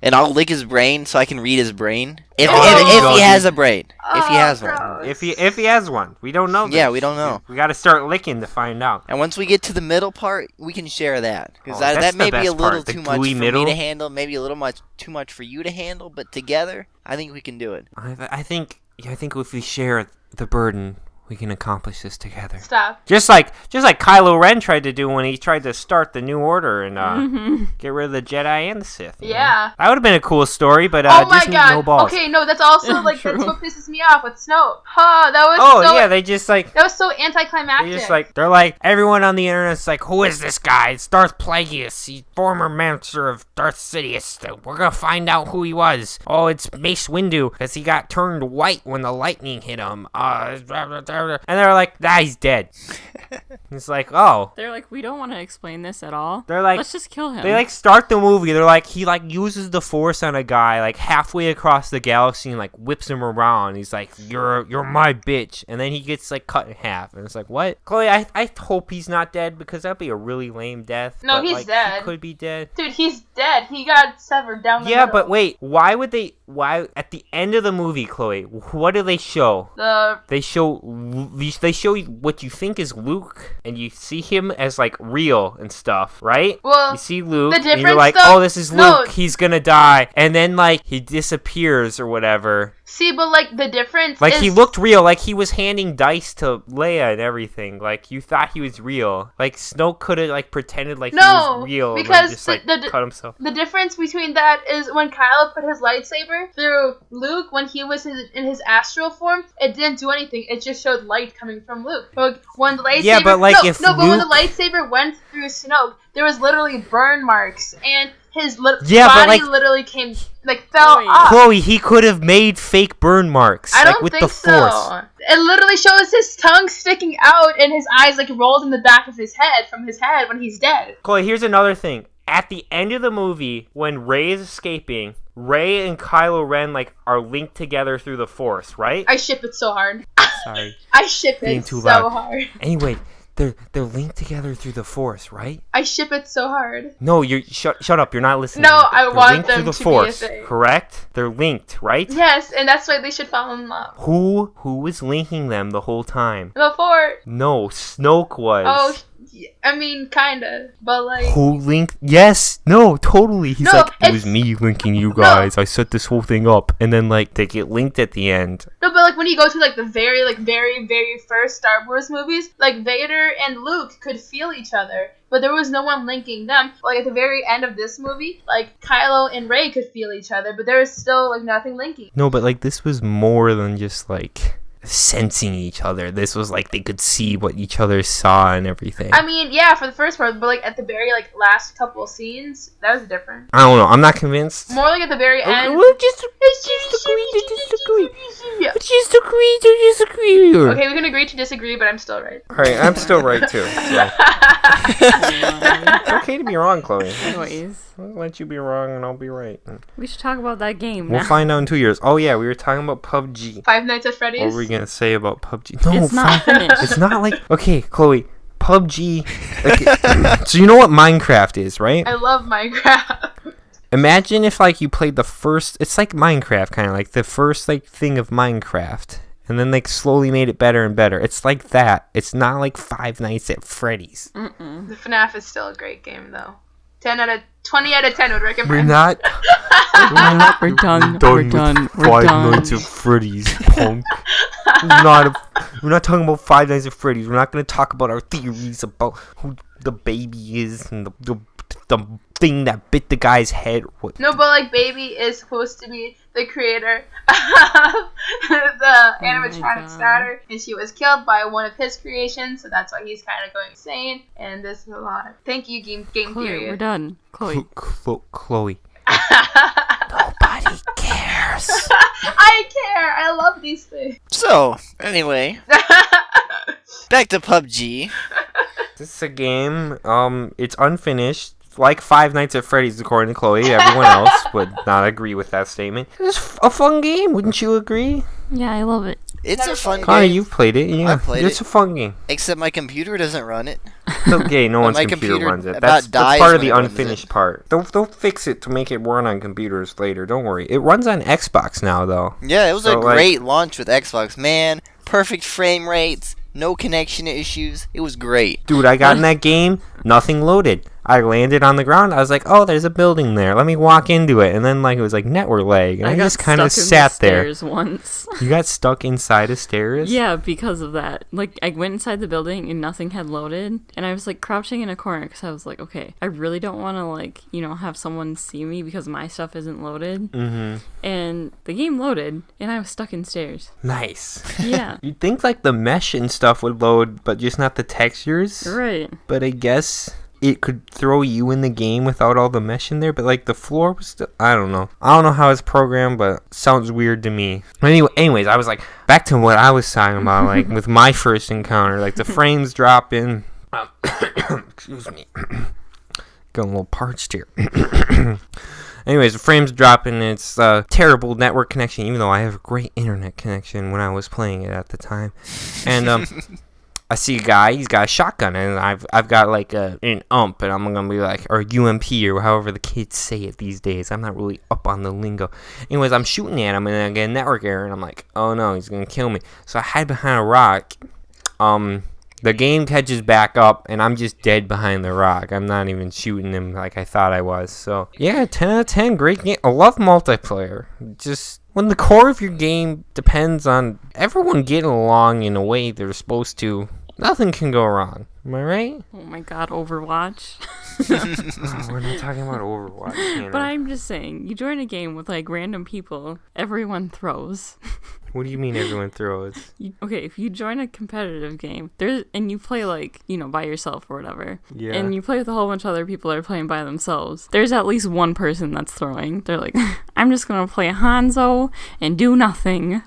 And I'll lick his brain so I can read his brain. If Oh. if he has a brain. If he has one. gross. If he has one. We don't know. Yeah, this. we don't know. We got to start licking to find out. And once we get to the middle part, we can share that. Because Oh, that's that the may be best a little part, the too much for gooey middle. me to handle, maybe a little much too much for you to handle, but together, I think we can do it. I think if we share the burden, we can accomplish this together. Stop. Just like Kylo Ren tried to do when he tried to start the New Order and get rid of the Jedi and the Sith. you know? Yeah. That would have been a cool story, but Oh my Disney, god. no balls. Okay, no, that's also like True. that's what pisses me off with Snoke. Huh, that was Oh so yeah, they just like. that was so anticlimactic. They're like, everyone on the internet's like, who is this guy? It's Darth Plagueis, he's former master of Darth Sidious. We're gonna find out who he was. Oh, it's Mace Windu, because he got turned white when the lightning hit him. And they're like, he's dead. It's like, oh. They're like, we don't want to explain this at all. They're like, let's just kill him. they like start the movie. They're like, he like uses the Force on a guy like halfway across the galaxy and like whips him around. He's like, you're my bitch, and then he gets like cut in half. And it's like, what? Chloe, I hope he's not dead, because that'd be a really lame death. No, but, he's like, dead. He could be dead. Dude, he's dead. He got severed down the Yeah, middle. but wait, why at the end of the movie, Chloe, what do they show? They show you what you think is Luke, and you see him as like real and stuff, right? Well, you see Luke, the and you're difference, like, though- oh, this is Luke, no. he's gonna die, and then like he disappears or whatever. See, but like the difference Like is... he looked real, like he was handing dice to Leia and everything. Like you thought he was real. Like Snoke could have like pretended like he was real because and just like cut himself. The difference between that is when Kylo put his lightsaber through Luke when he was in his astral form, it didn't do anything. It just showed light coming from Luke. But when the lightsaber but when the lightsaber went through Snoke, there was literally burn marks and his body literally fell off. Chloe, he could have made fake burn marks. I don't with think the Force. so. It literally shows his tongue sticking out and his eyes like rolled in the back of his head from his head when he's dead. Chloe, here's another thing. At the end of the movie, when Rey is escaping, Rey and Kylo Ren are linked together through the Force, right? I ship it so hard. Sorry. I ship it so hard. Anyway, they're linked together through the Force, right? I ship it so hard. No, you shut up. You're not listening. No, I they're want linked them through the to Force, be a thing. Correct? They're linked, right? Yes, and that's why they should fall in love. Who was linking them the whole time? Before. No, Snoke was. Oh, I mean, kinda, but like... Who linked? Yes! No, totally! He's it was me linking you guys. I set this whole thing up. And then, they get linked at the end. No, but, when you go to, the very, very, very first Star Wars movies, Vader and Luke could feel each other, but there was no one linking them. At the very end of this movie, Kylo and Rey could feel each other, but there was still, nothing linking. No, but, this was more than just, sensing each other. This was they could see what each other saw and everything. I mean, yeah, for the first part, but at the very last couple scenes, that was different. I don't know. I'm not convinced. More at the very end. We'll just agree to disagree. Let's just agree to disagree. Okay, we can agree to disagree, but I'm still right. Alright, I'm still right too. So. It's okay to be wrong, Chloe. Anyways. I'll let you be wrong and I'll be right. We should talk about that game We'll find out in 2 years. Oh yeah, we were talking about PUBG. Five Nights at Freddy's? What were we going to say about PUBG? No, it's not finished. It's not okay, Chloe, PUBG. So you know what Minecraft is, right? I love Minecraft. Imagine if you played the first, it's like Minecraft kind of the first thing of Minecraft. And then slowly made it better and better. It's like that. It's not Five Nights at Freddy's. Mm-mm. The FNAF is still a great game though. 20 out of 10 would recommend. We're not. We're done. We're done. Five Nights at Freddy's, punk. We're not talking about Five Nights at Freddy's. We're not going to talk about our theories about who the baby is and the thing that bit the guy's head. What? No, but Baby is supposed to be the creator of the animatronic starter, and she was killed by one of his creations, so that's why he's kind of going insane. And this is a lot. Thank you, game Chloe, theory. We're done. Chloe. Chloe. Nobody cares. I care. I love these things. So, anyway, back to PUBG. This is a game. It's unfinished. Like Five Nights at Freddy's, according to Chloe. Everyone else would not agree with that statement. It's a fun game, wouldn't you agree? Yeah, I love it. It's a fun Connor, game. you've played it. Yeah, I played it's it. a fun game. Except my computer doesn't run it. It's okay. No one's My computer computer runs it. about That's dies part of when the it runs unfinished it. part. They'll fix it to make it run on computers later. Don't worry. It runs on Xbox now, though. Yeah, it was So, a great launch with Xbox. Man, perfect frame rates, no connection issues. It was great. Dude, I got in that game. Nothing loaded. I landed on the ground. I was like, oh, there's a building there. Let me walk into it. And then it was network lag. And I got just kind of stuck in sat the there. stairs once. You got stuck inside of stairs? Yeah, because of that. I went inside the building and nothing had loaded. And I was crouching in a corner because I was like, okay, I really don't want to have someone see me because my stuff isn't loaded. Mm-hmm. And the game loaded and I was stuck in stairs. Nice. Yeah. You'd think the mesh and stuff would load, but just not the textures. Right. But I guess it could throw you in the game without all the mesh in there, but the floor was still, I don't know how it's programmed, but it sounds weird to me. Anyways, I was back to what I was talking about, with my first encounter, the frames dropping. Excuse me. Getting a little parched here. Anyways, the frames dropping. It's a terrible network connection, even though I have a great internet connection when I was playing it at the time. And I see a guy, he's got a shotgun, and I've got an ump, and I'm gonna be or UMP, or however the kids say it these days. I'm not really up on the lingo. Anyways, I'm shooting at him, and I get a network error, and I'm like, oh no, he's gonna kill me. So I hide behind a rock. The game catches back up, and I'm just dead behind the rock. I'm not even shooting him like I thought I was. So, yeah, 10 out of 10. Great game. I love multiplayer. Just when the core of your game depends on everyone getting along in a way they're supposed to, nothing can go wrong. Am I right? Oh my god, Overwatch. Oh, we're not talking about Overwatch, Hannah. But I'm just saying, you join a game with like random people, everyone throws. What do you mean everyone throws? Okay, if you join a competitive game, and you play like, by yourself or whatever, Yeah. and you play with a whole bunch of other people that are playing by themselves, there's at least one person that's throwing. They're like, I'm just gonna play Hanzo and do nothing.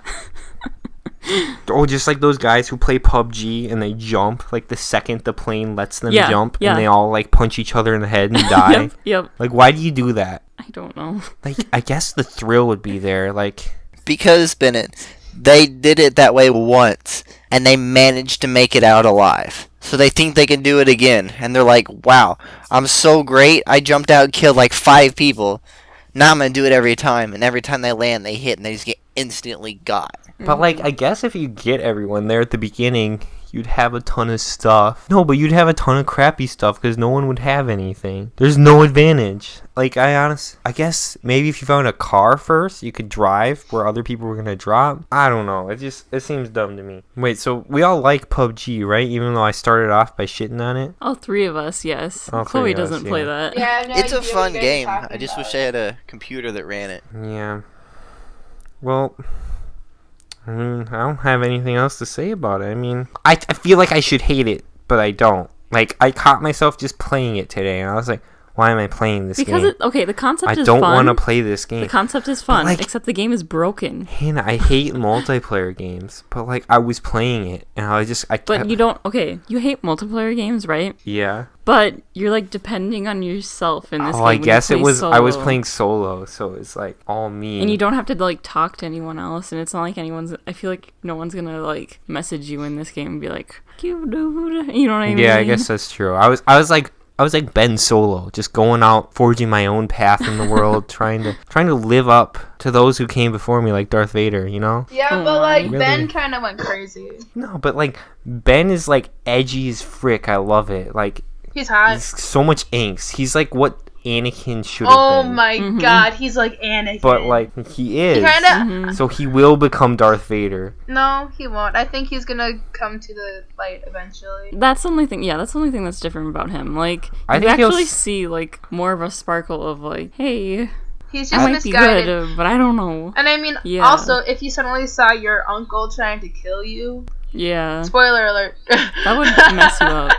Oh, just like those guys who play PUBG and they jump like the second the plane lets them jump, yeah. and they all like punch each other in the head and die. Yep. Like, why do you do that? I don't know. Like, I guess the thrill would be there. Like, Because, Bennett, they did it that way once, and they managed to make it out alive. So they think they can do it again, and they're like, wow, I'm so great, I jumped out and killed like 5 people. Now I'm going to do it every time, and every time they land, they hit, and they just get instantly got. but like, I guess if you get everyone there at the beginning, you'd have a ton of stuff. No, but you'd have a ton of crappy stuff because no one would have anything. There's no advantage. Like, I guess maybe if you found a car first, you could drive where other people were gonna drop. I don't know. It seems dumb to me. Wait, so we all like PUBG, right? Even though I started off by shitting on it. All 3 of us, yes. All 3 Chloe of us, doesn't play that. Yeah, I have no It's a idea what fun you guys are game. talking I just about. wish I had a computer that ran it. Yeah. Well, I don't have anything else to say about it. I mean, I feel like I should hate it, but I don't. Like, I caught myself just playing it today, and I was like, why am I playing this Because game? the concept is I don't fun. want to play this game. The concept is fun, like- except the game is broken. Hannah, I hate multiplayer games, but like, I was playing it, and But you don't. Okay, you hate multiplayer games, right? Yeah. But you're like depending on yourself in this game. Oh, I when you guess it play was. I was solo. playing solo, so it's like all me. And you don't have to like talk to anyone else, and it's not like anyone's. I feel like no one's gonna like message you in this game and be like, "Cute dude," you know what I mean? Yeah, I guess that's true. I was like Ben Solo, just going out, forging my own path in the world, trying to live up to those who came before me, like Darth Vader, you know? Yeah, Oh but like my. Ben Really? kind of went crazy. No, but like Ben is like edgy as frick. I love it. Like, He's hot. he's so much angst. He's like what Anakin should have Oh been. my Mhm. god, he's like Anakin. But like he is. he kind of. Mhm. So he will become Darth Vader. No, he won't. I think he's gonna come to the light eventually. That's the only thing. Yeah, that's the only thing that's different about him. Like I you think he'll actually s- see like more of a sparkle of like, hey, He's I just might be misguided. good, but I don't know. And I mean, Yeah. also, if you suddenly saw your uncle trying to kill you, Yeah, spoiler alert. that would mess you up.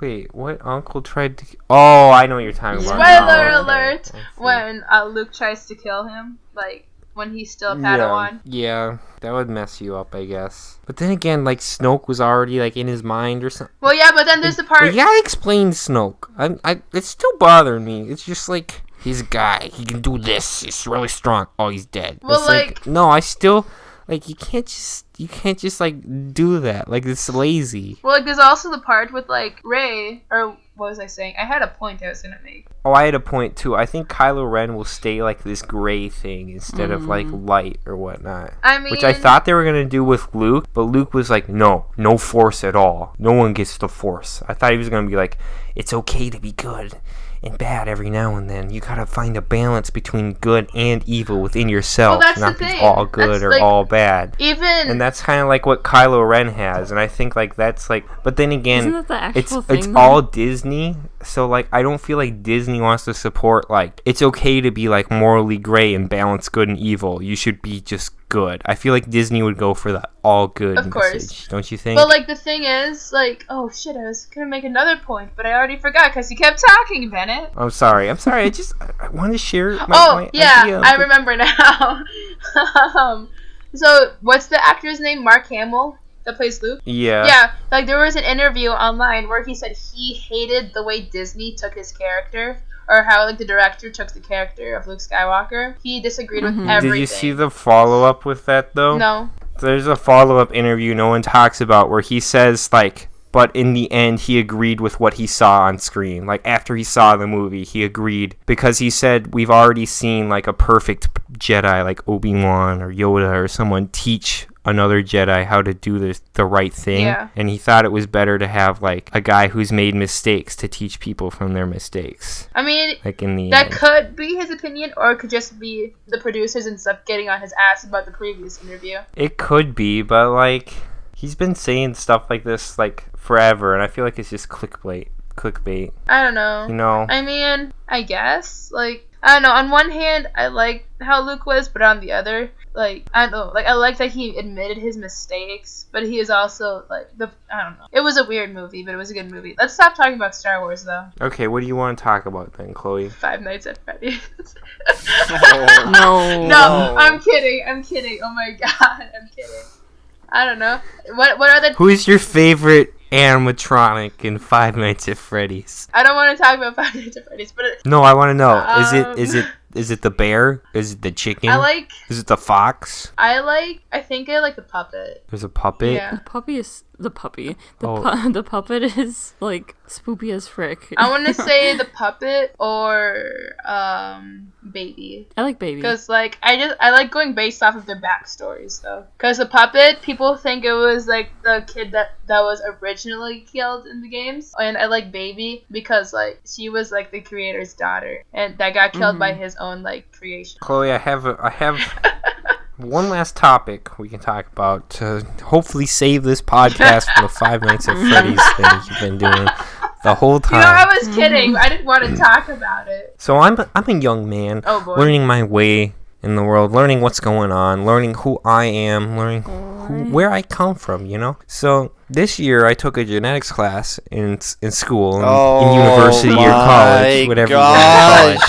Wait, what uncle tried to? Oh, I know what you're talking about. Spoiler now. alert! Okay. When Luke tries to kill him, like when he's still a Padawan. Yeah, that would mess you up, I guess. But then again, like Snoke was already like in his mind or something. Well, yeah, but then there's the part. You gotta explain Snoke. It's still bothering me. It's just like he's a guy. He can do this. He's really strong. Oh, he's dead. Well, It's like no, I still like you can't just like do that. Like it's lazy. Well, like there's also the part with like Rey, or what was I saying? I had a point I was gonna make. Oh, I had a point too. I think Kylo Ren will stay like this gray thing instead of like light or whatnot. I mean, Which I thought they were gonna do with Luke, but Luke was like, no force at all. No one gets the force. I thought he was gonna be like, it's okay to be good and bad every now and then. You gotta find a balance between good and evil within yourself. Well, that's not the be thing. all good That's, or like, all bad. even And that's kind of like what Kylo Ren has, and I think like that's like. But then again, Isn't that the actual it's thing, though? all Disney, so like I don't feel like Disney wants to support like it's okay to be like morally gray and balance good and evil. You should be just good. I feel like Disney would go for the all good Of course. message, don't you think? But like the thing is, like, oh shit, I was gonna make another point, but I already forgot because you kept talking, Bennett. I'm sorry. I want to share my Oh yeah, idea. I remember now. So what's the actor's name? Mark Hamill that plays Luke. Yeah. Yeah, like there was an interview online where he said he hated the way Disney took his character, or how like the director took the character of Luke Skywalker. He disagreed with everything. Did you see the follow up with that though? No. There's a follow up interview no one talks about where he says like, but in the end he agreed with what he saw on screen. Like after he saw the movie, he agreed because he said we've already seen like a perfect Jedi like Obi-Wan or Yoda or someone teach another Jedi how to do the right thing. Yeah. And he thought it was better to have, like, a guy who's made mistakes to teach people from their mistakes. I mean, Like, in the that end. could be his opinion, or it could just be the producers and stuff getting on his ass about the previous interview. It could be, but, like, he's been saying stuff like this, like, forever, and I feel like it's just clickbait. I don't know. You know? I mean, I guess. Like, I don't know. On one hand, I like how Luke was, but on the other, like, I don't know. Like, I like that he admitted his mistakes, but he is also, like, I don't know. It was a weird movie, but it was a good movie. Let's stop talking about Star Wars, though. Okay, what do you want to talk about then, Chloe? Five Nights at Freddy's. No. No, I'm kidding. Oh my god, I'm kidding. I don't know. What are the... Who is your favorite animatronic in Five Nights at Freddy's? I don't want to talk about Five Nights at Freddy's, but... No, I want to know. Is it the bear? Is it the chicken? Is it the fox? I think I like the puppet. There's a puppet? Yeah. The puppet is like spoopy as frick. I want to say the puppet or baby. I like baby. Because like I like going based off of their backstories though. Because the puppet, people think it was like the kid that was originally killed in the games, and I like baby because like she was like the creator's daughter, and that got killed by his own like creation. Chloe, I have one last topic we can talk about to hopefully save this podcast from the Five Nights at Freddy's thing you've been doing the whole time. You know, I was kidding. I didn't want to talk about it. So I'm a young man, Oh boy. learning my way in the world, learning what's going on, learning who I am, learning where I come from, you know? So this year I took a genetics class in school, in university or college, whatever you want to call it.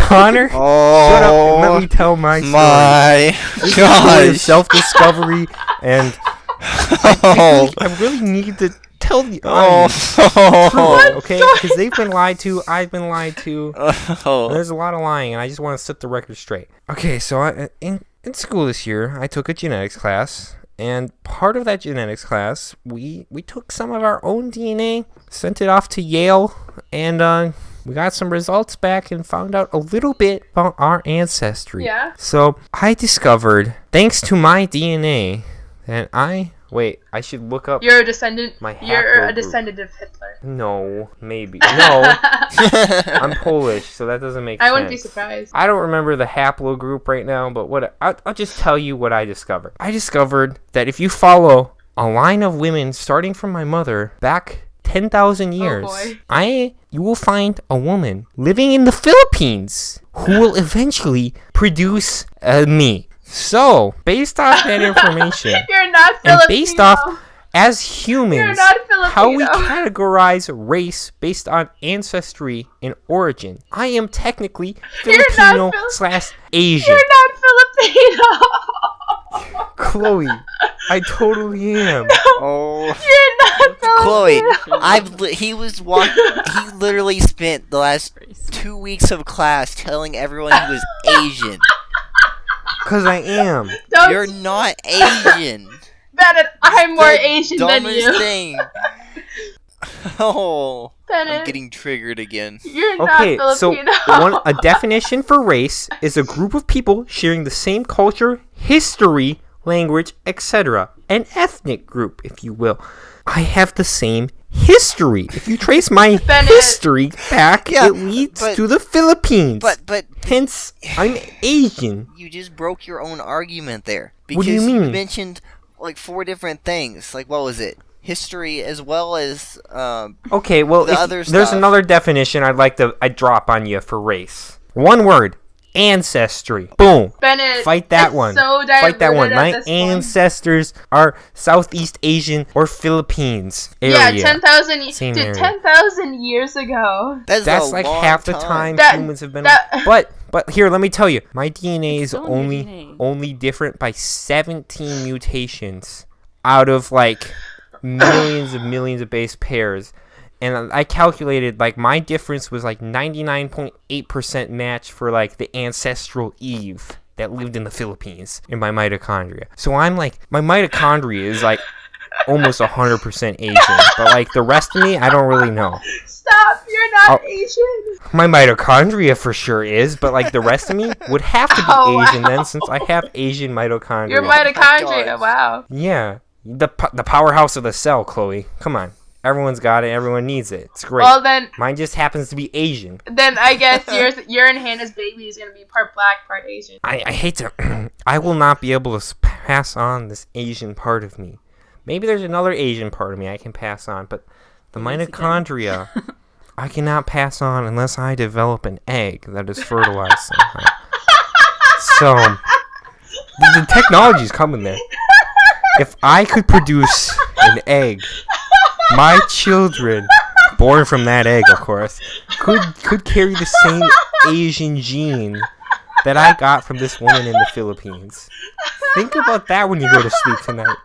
Connor, shut up and let me tell my story. My This is a story of gosh. self-discovery, and I really need to tell the audience the truth, okay? Because they've been lied to, I've been lied to. There's a lot of lying, and I just want to set the record straight. Okay, so in school this year, I took a genetics class, and part of that genetics class, we took some of our own DNA, sent it off to Yale, and we got some results back and found out a little bit about our ancestry. Yeah. So I discovered, thanks to my DNA, that I should look up. You're a descendant. You're a haplogroup. descendant of Hitler. No, maybe. No, I'm Polish, so that doesn't make sense. I wouldn't be surprised. I don't remember the haplogroup right now, but I'll just tell you what I discovered. I discovered that if you follow a line of women starting from my mother back 10,000 years, boy. you will find a woman living in the Philippines who will eventually produce me. So, based off that information, You're not Filipino. and based off, as humans, You're not Filipino. how we categorize race based on ancestry and origin, I am technically You're not Filipino/Asian. You're not Filipino. Chloe, I totally am. Oh, You're not Chloe, Filipino. he literally spent the last 2 weeks of class telling everyone he was Asian. Because I am. Don't You're not Asian. Benett, I'm more The Asian than dumbest you. thing. Oh, Benett, I'm getting triggered again. you're Okay, not so Filipino. a definition for race is a group of people sharing the same culture, history, language, etc. An ethnic group, if you will. I have the same history. If you trace my Benett. history back, Yeah, it leads but- to the Philippines. But Hence, I'm Asian. you just broke your own argument there. What do you Because mean? mentioned like 4 different things. Like, what was it? History as well as Okay, well, The other there's stuff. another definition I'd drop on you for race. One word. Ancestry. Boom. Benett, Fight that it's one. So Fight that one. diluted at My this point. ancestors are Southeast Asian or Philippines area. Yeah, 10,000 Same dude, area. 10,000 years ago. that's That's a like long half the time. time humans have been. But here, let me tell you, my DNA is still in your DNA. only different by 17 mutations out of like millions of base pairs. And I calculated, like, my difference was like 99.8% match for like the ancestral Eve that lived in the Philippines in my mitochondria. So I'm like, my mitochondria is like almost 100% Asian. But, like, the rest of me, I don't really know. Stop, you're not Asian. My mitochondria for sure is, but, like, the rest of me would have to be Asian then, since I have Asian mitochondria. Your mitochondria, wow. Yeah. The powerhouse of the cell, Chloe. Come on. Everyone's got it. Everyone needs it. It's great. Well, then... Mine just happens to be Asian. Then I guess your and Hannah's baby is going to be part black, part Asian. I hate to... I will not be able to pass on this Asian part of me. Maybe there's another Asian part of me I can pass on, but the mitochondria I cannot pass on unless I develop an egg that is fertilized somehow. So, the technology's coming there. If I could produce an egg, my children, born from that egg, of course, could carry the same Asian gene that I got from this woman in the Philippines. Think about that when you go to sleep tonight.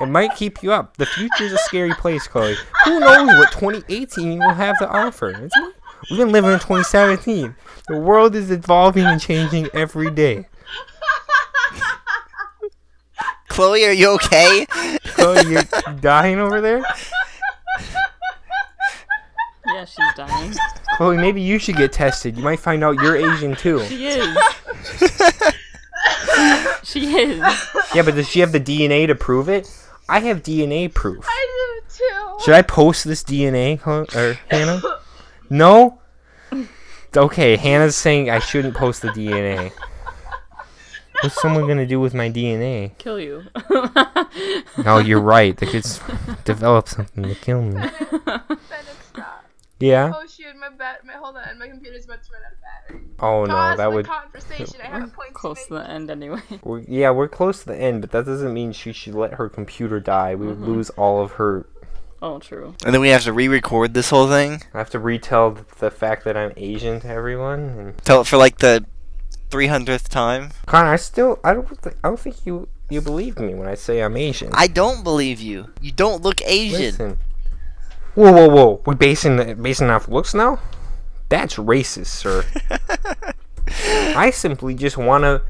It might keep you up. The future's a scary place, Chloe. Who knows what 2018 will have to offer? We've been living in 2017. The world is evolving and changing every day. Chloe, are you okay? Chloe, you're dying over there? Yeah, she's dying. Chloe, maybe you should get tested. You might find out you're Asian too. She is. She is. Yeah, but does she have the DNA to prove it? I have DNA proof. I do too. Should I post this DNA, or Hannah? No? Okay, Hannah's saying I shouldn't post the DNA. What's someone gonna do with my DNA? Kill you. No, you're right. They could develop something to kill me. Benett, stop. Yeah? Oh shoot, hold on, my computer's about to run out of battery. Oh no, Pause that the would... conversation, I have a point Close to the end anyway. We're close to the end, but that doesn't mean she should let her computer die. We would lose all of her... Oh, true. And then we have to re-record this whole thing? I have to retell the fact that I'm Asian to everyone. And... Tell it for like the 300th time? Connor, I don't think you believe me when I say I'm Asian. I don't believe you. You don't look Asian. Listen. Whoa. We're basing off looks now? That's racist, sir. I simply just want to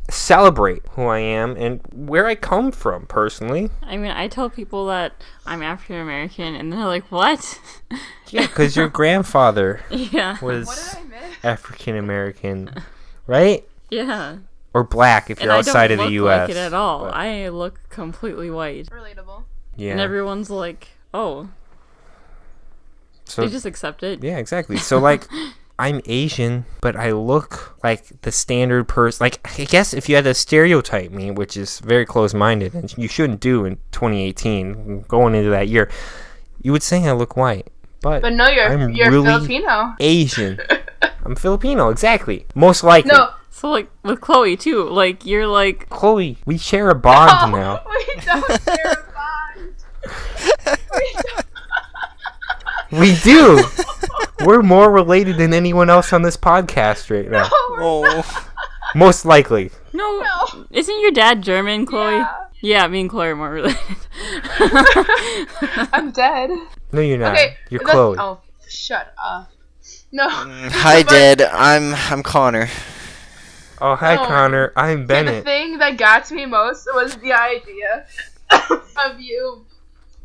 celebrate who I am and where I come from, personally. I mean, I tell people that I'm African American, and they're like, "What?" Yeah, because your grandfather Yeah. What was did I miss? African American, right? Yeah. Or black if you're And outside I of don't the look U.S. like it at all. but- I look completely white. Relatable. yeah. And everyone's like, "Oh." So They just accept it. yeah, exactly. So like, I'm Asian, but I look like the standard person. Like, I guess if you had to stereotype me, which is very close-minded, and you shouldn't do in 2018, going into that year, you would say I look white. But no, I'm you're really Filipino. Asian. I'm Filipino, exactly. Most likely. No. So like with Chloe too, like you're like Chloe, we share a bond now. We don't share a bond. We don't. We do. We're more related than anyone else on this podcast right now. Oh. Most likely. no, No. Isn't your dad German, Chloe? Yeah. Yeah, me and Chloe are more related. I'm dead. No, you're not. Okay. You're that's- Chloe. Oh, shut up. No. Hi, But- Dad. I'm Connor. Oh, hi, No. Connor. I'm The Benett. thing that got to me most was the idea of you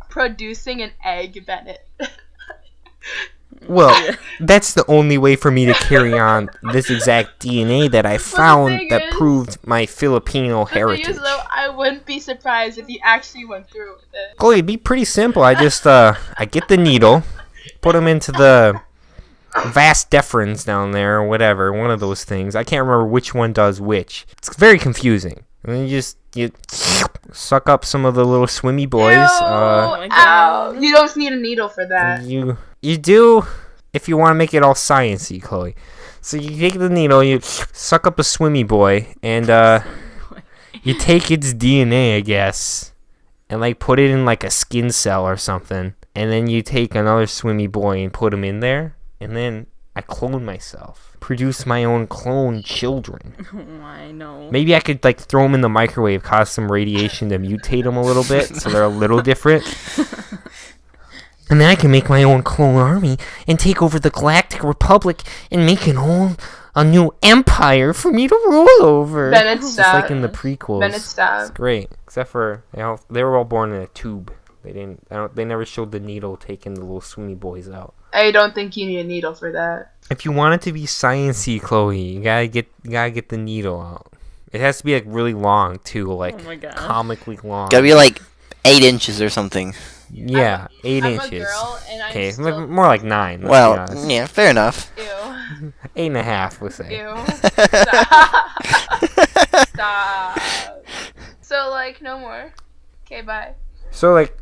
producing an egg, Benett. Well, that's the only way for me to carry on this exact DNA that I found thing that is- proved my Filipino The thing heritage. is, though, I wouldn't be surprised if you actually went through with it. Chloe, it'd be pretty simple. I just, I get the needle, put them into the vas deferens down there, or whatever, one of those things. I can't remember which one does which. It's very confusing. And then you suck up some of the little swimmy boys. Ew, my ow. God. You don't need a needle for that. You do if you want to make it all sciencey, Chloe. So you take the needle, you suck up a swimmy boy, and you take its DNA, I guess, and like put it in like a skin cell or something, and then you take another swimmy boy and put him in there, and then I clone myself, produce my own clone children. Oh, I know. Maybe I could like throw them in the microwave, cause some radiation to mutate them a little bit, so they're a little different. And then I can make my own clone army and take over the Galactic Republic and make a new empire for me to rule over. Benett, Just stop. like in the prequels. Benett, stop. It's great, except for they were all born in a tube. They didn't. They never showed the needle taking the little swimmy boys out. I don't think you need a needle for that. If you want it to be science-y, Chloe, you gotta get the needle out. It has to be like really long too, like Oh my gosh. comically long. Gotta be like 8 inches or something. Yeah, 8 I'm inches. a girl, and I'm Okay, still... more like 9. Let's be Well, honest. yeah, fair enough. Ew. 8.5, we'll say. Ew. Stop. Stop. So, like, no more. Okay, bye. So like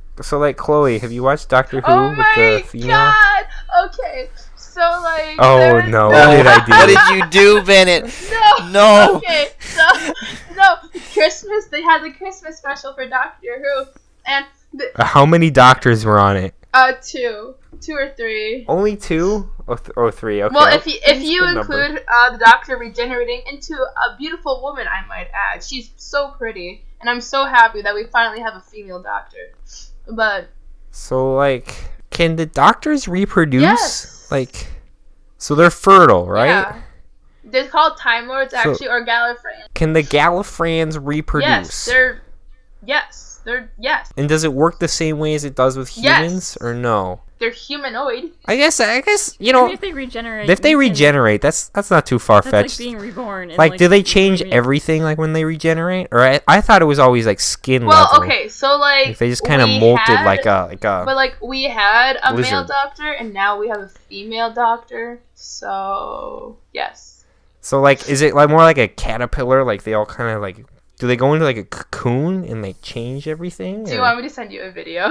Chloe, have you watched Doctor Who Oh with my the female? god! Okay, so, like... Oh there's- no, what did I do? What did you do, Bennett? No! No. Okay, so... No, Christmas, they had the Christmas special for Doctor Who, and... How many doctors were on it? 2 or 3. Only 2 or 3. Okay. Well, if you good number. include the Doctor regenerating into a beautiful woman, I might add. She's so pretty, and I'm so happy that we finally have a female Doctor. But So like, can the doctors reproduce? Yes. Like, so they're fertile, right? yeah, they're called Time Lords actually, or Gallifreyans. Can the Gallifreyans reproduce? Yes. And does it work the same way as it does with humans, or no? They're humanoid. I guess you Maybe know, if they regenerate. if they you can- regenerate, that's not too far That's like fetched. being reborn. and, Like, do they change remade. everything like when they regenerate? Or I thought it was always like skin Well, level. okay, so like Like they just kind of we molted had- like a But like we had a male lizard. Doctor, and now we have a female Doctor. So yes. So like, is it like more like a caterpillar? Like they all kind of like, do they go into like a cocoon and like change everything? Do you or, want me to send you a video?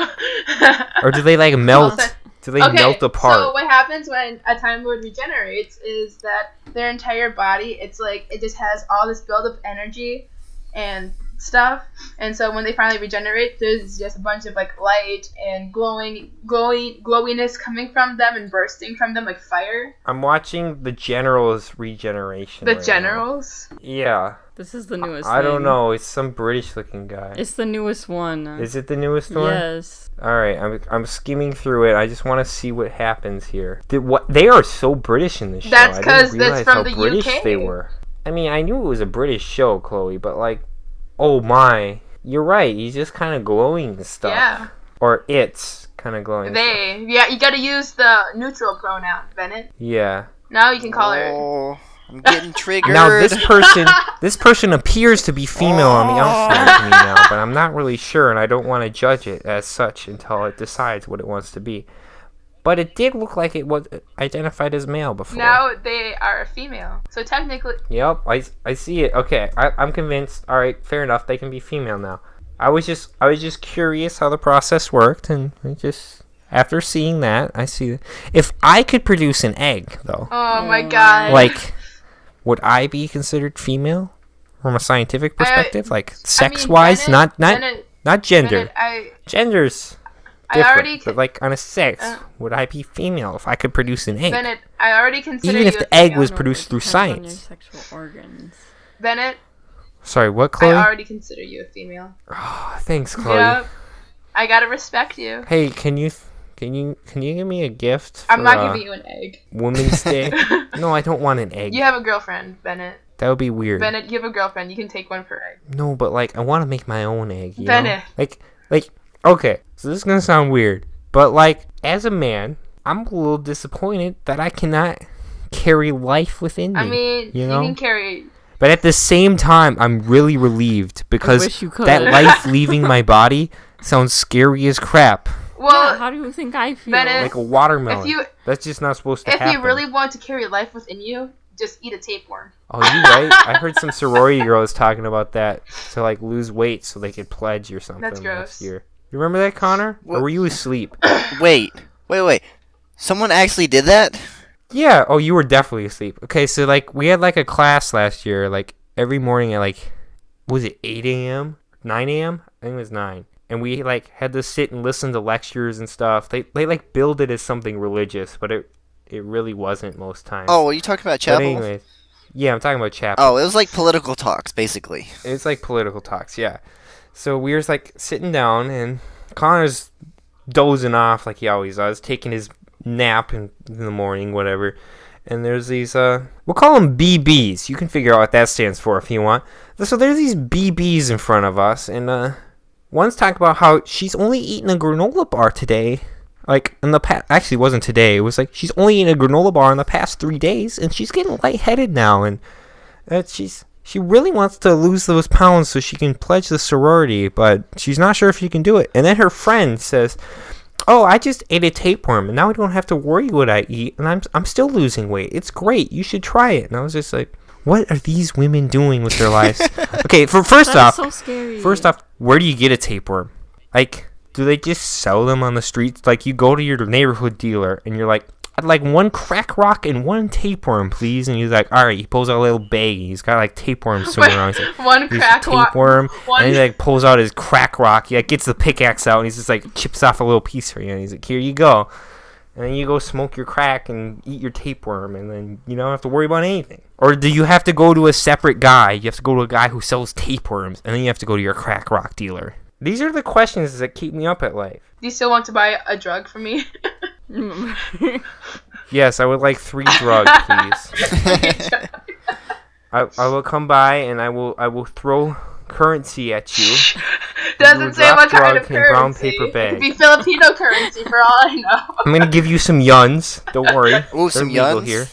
or do they like melt? send- Do they melt apart? So what happens when a Time Lord regenerates is that their entire body, it's like it just has all this build-up energy and stuff, and so when they finally regenerate, there's just a bunch of like light and glowiness coming from them and bursting from them like fire. I'm watching the General's regeneration. The right generals. now. Yeah. This is the newest. I don't thing. know. It's some British-looking guy. It's the newest one. Is it the newest one? Yes. All right, I'm skimming through it. I just want to see what happens here. They are so British in this show. That's I 'cause didn't that's realize from how the British UK. they were. I mean, I knew it was a British show, Chloe, but like, oh my, you're right. He's just kind of glowing and stuff. Yeah. Or it's kind of glowing. They. Yeah, you gotta use the neutral pronoun, Bennett. Yeah. Now you can call her. Oh, I'm getting triggered. Now this person appears to be female on the outside to me now, but I'm not really sure, and I don't want to judge it as such until it decides what it wants to be. But it did look like it was identified as male before. Now they are a female. So technically, Yep, I see it. Okay, I'm convinced. All right, fair enough. They can be female now. I was just curious how the process worked, and after seeing that, I see that. If I could produce an egg, though, oh my god. like, would I be considered female from a scientific perspective, like sex-wise, Bennett, not gender. Bennett, Gender's I different, already but like on a sex, would I be female if I could produce an egg? Bennett, I already consider Even if you the a egg female. was No, produced it through depends on your science. sexual organs. Bennett, Sorry, what, Chloe? I already consider you a female. Oh, thanks, Chloe. Yep. I gotta respect you. Hey, can you give me a gift? I'm for, not giving you an egg. Women's Day. No, I don't want an egg. You have a girlfriend, Bennett. That would be weird. Bennett, you have a girlfriend. You can take one per egg. No, but like I want to make my own egg. You Bennett. know? Like okay. So this is gonna sound weird, but like as a man, I'm a little disappointed that I cannot carry life within me. I mean, you know. can carry. But at the same time, I'm really relieved because wish you could. that life leaving my body sounds scary as crap. Well, Yeah, how do you think I feel? Bennett, Like a watermelon. if you That's just not supposed to if happen. you really want to carry life within you, just eat a tapeworm. Oh, you right? I heard some sorority girls talking about that to like lose weight so they could pledge or something That's gross. next year. You remember that, Connor? Or What? were you asleep? Wait. Someone actually did that? Yeah. Oh, you were definitely asleep. Okay, so like we had like a class last year, like every morning at like, was it 8 a.m., 9 a.m.? I think it was 9. And we like had to sit and listen to lectures and stuff. They like billed it as something religious, but it really wasn't most times. Oh, are you talking about but chapel? anyways, yeah, I'm talking about chapel. Oh, it was like political talks, basically. It's like political talks, yeah. So we were just like sitting down, and Connor's dozing off like he always does, taking his nap in the morning, whatever. And there's these, we'll call them BBs. You can figure out what that stands for if you want. So there's these BBs in front of us, and one's talking about how she's only eaten a granola bar today. Like, in the past, actually, it wasn't today. It was like, she's only eaten a granola bar in the past 3 days, and she's getting lightheaded now, and she really wants to lose those pounds so she can pledge the sorority, but she's not sure if she can do it. And then her friend says, oh, I just ate a tapeworm, and now I don't have to worry what I eat, and I'm still losing weight. It's great. You should try it. And I was just like, what are these women doing with their lives? Okay, first off, so scary. First off, where do you get a tapeworm? Like, do they just sell them on the streets? Like, you go to your neighborhood dealer, and you're like, I'd like 1 crack rock and 1 tapeworm, please. And he's like, all right. He pulls out a little bag. He's got like tapeworms somewhere around. He's like, 1 crack rock. Tapeworm. And he like pulls out his crack rock. He like, gets the pickaxe out, and he's just like chips off a little piece for you. And he's like, here you go. And then you go smoke your crack and eat your tapeworm, and then you don't have to worry about anything. Or do you have to go to a separate guy? You have to go to a guy who sells tapeworms, and then you have to go to your crack rock dealer. These are the questions that keep me up at life. Do you still want to buy a drug from me? Yes, I would like 3 drugs, please. I will come by and I will throw currency at you. Doesn't say what kind of currency. Brown paper bag. It could be Filipino currency for all I know. I'm gonna give you some yuns. Don't worry. Ooh, some yuns here.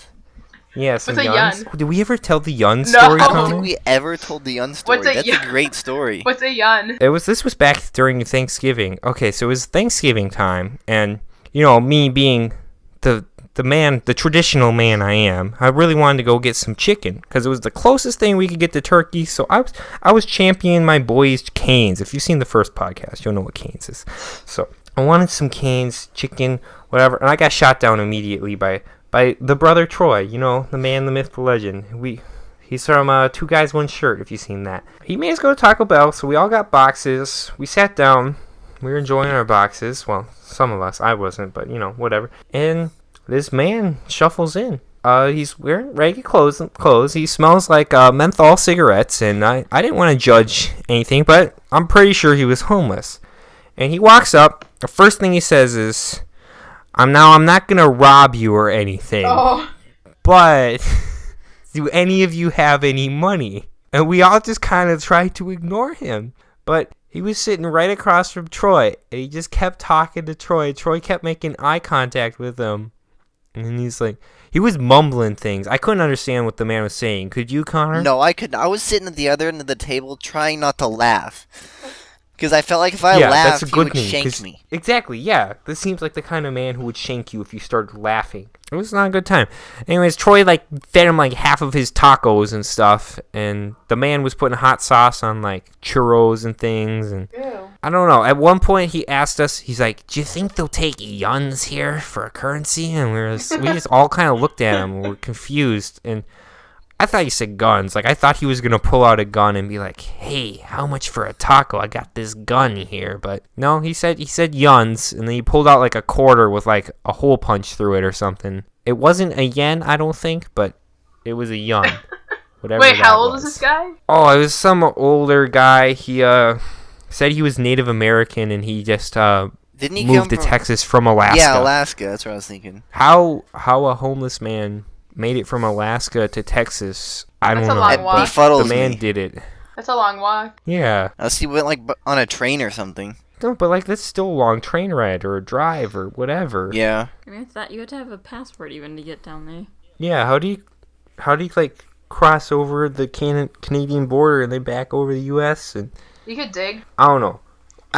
Yeah, some What's a yuns. yun? Did we ever tell the yun No. story, I don't Connor? think we ever told the yun story. What's a That's yun? a great story. What's a yun? This was back during Thanksgiving. Okay, so it was Thanksgiving time, and you know, me being the traditional man I am, I really wanted to go get some chicken because it was the closest thing we could get to turkey. So I was championing my boys Canes. If you've seen the first podcast, you'll know what Canes is. So I wanted some Canes, chicken, whatever, and I got shot down immediately by the brother Troy. You know, the man, the myth, the legend. He's from 2 Guys, 1 Shirt. If you've seen that, he made us go to Taco Bell. So we all got boxes. We sat down. We were enjoying our boxes. Well, some of us. I wasn't, but you know, whatever. And this man shuffles in. He's wearing ragged clothes. He smells like menthol cigarettes, and I didn't want to judge anything, but I'm pretty sure he was homeless. And he walks up. The first thing he says is, I'm not gonna rob you or anything, but do any of you have any money? And we all just kind of tried to ignore him, but he was sitting right across from Troy, and he just kept talking to Troy. Troy kept making eye contact with him. And he's like, he was mumbling things. I couldn't understand what the man was saying. Could you, Connor? No, I couldn't. I was sitting at the other end of the table trying not to laugh. Because I felt like if I laughed, he would shank me. Exactly, yeah. This seems like the kind of man who would shank you if you started laughing. It was not a good time. Anyways, Troy fed him half of his tacos and stuff, and the man was putting hot sauce on churros and things, and Ew. I don't know. At one point, he asked us, he's like, do you think they'll take yuns here for a currency? And we just all kind of looked at him. We were confused, and I thought he said guns. I thought he was going to pull out a gun and be like, hey, how much for a taco? I got this gun here. But no, he said yuns, and then he pulled out a quarter with a hole punch through it or something. It wasn't a yen, I don't think, but it was a yun. Whatever. Wait, how old is this guy? Oh, it was some older guy. He said he was Native American, and he just Didn't he moved to Texas from Alaska. Yeah, Alaska. That's what I was thinking. How a homeless man made it from Alaska to Texas, I don't know. That's a long walk. Befuddles The man me. did it. That's a long walk. Yeah. Unless he went on a train or something. No, but that's still a long train ride or a drive or whatever. Yeah. I mean, you had to have a passport even to get down there. Yeah, how do you cross over the Canadian border and then back over the US? And You could dig. I don't know.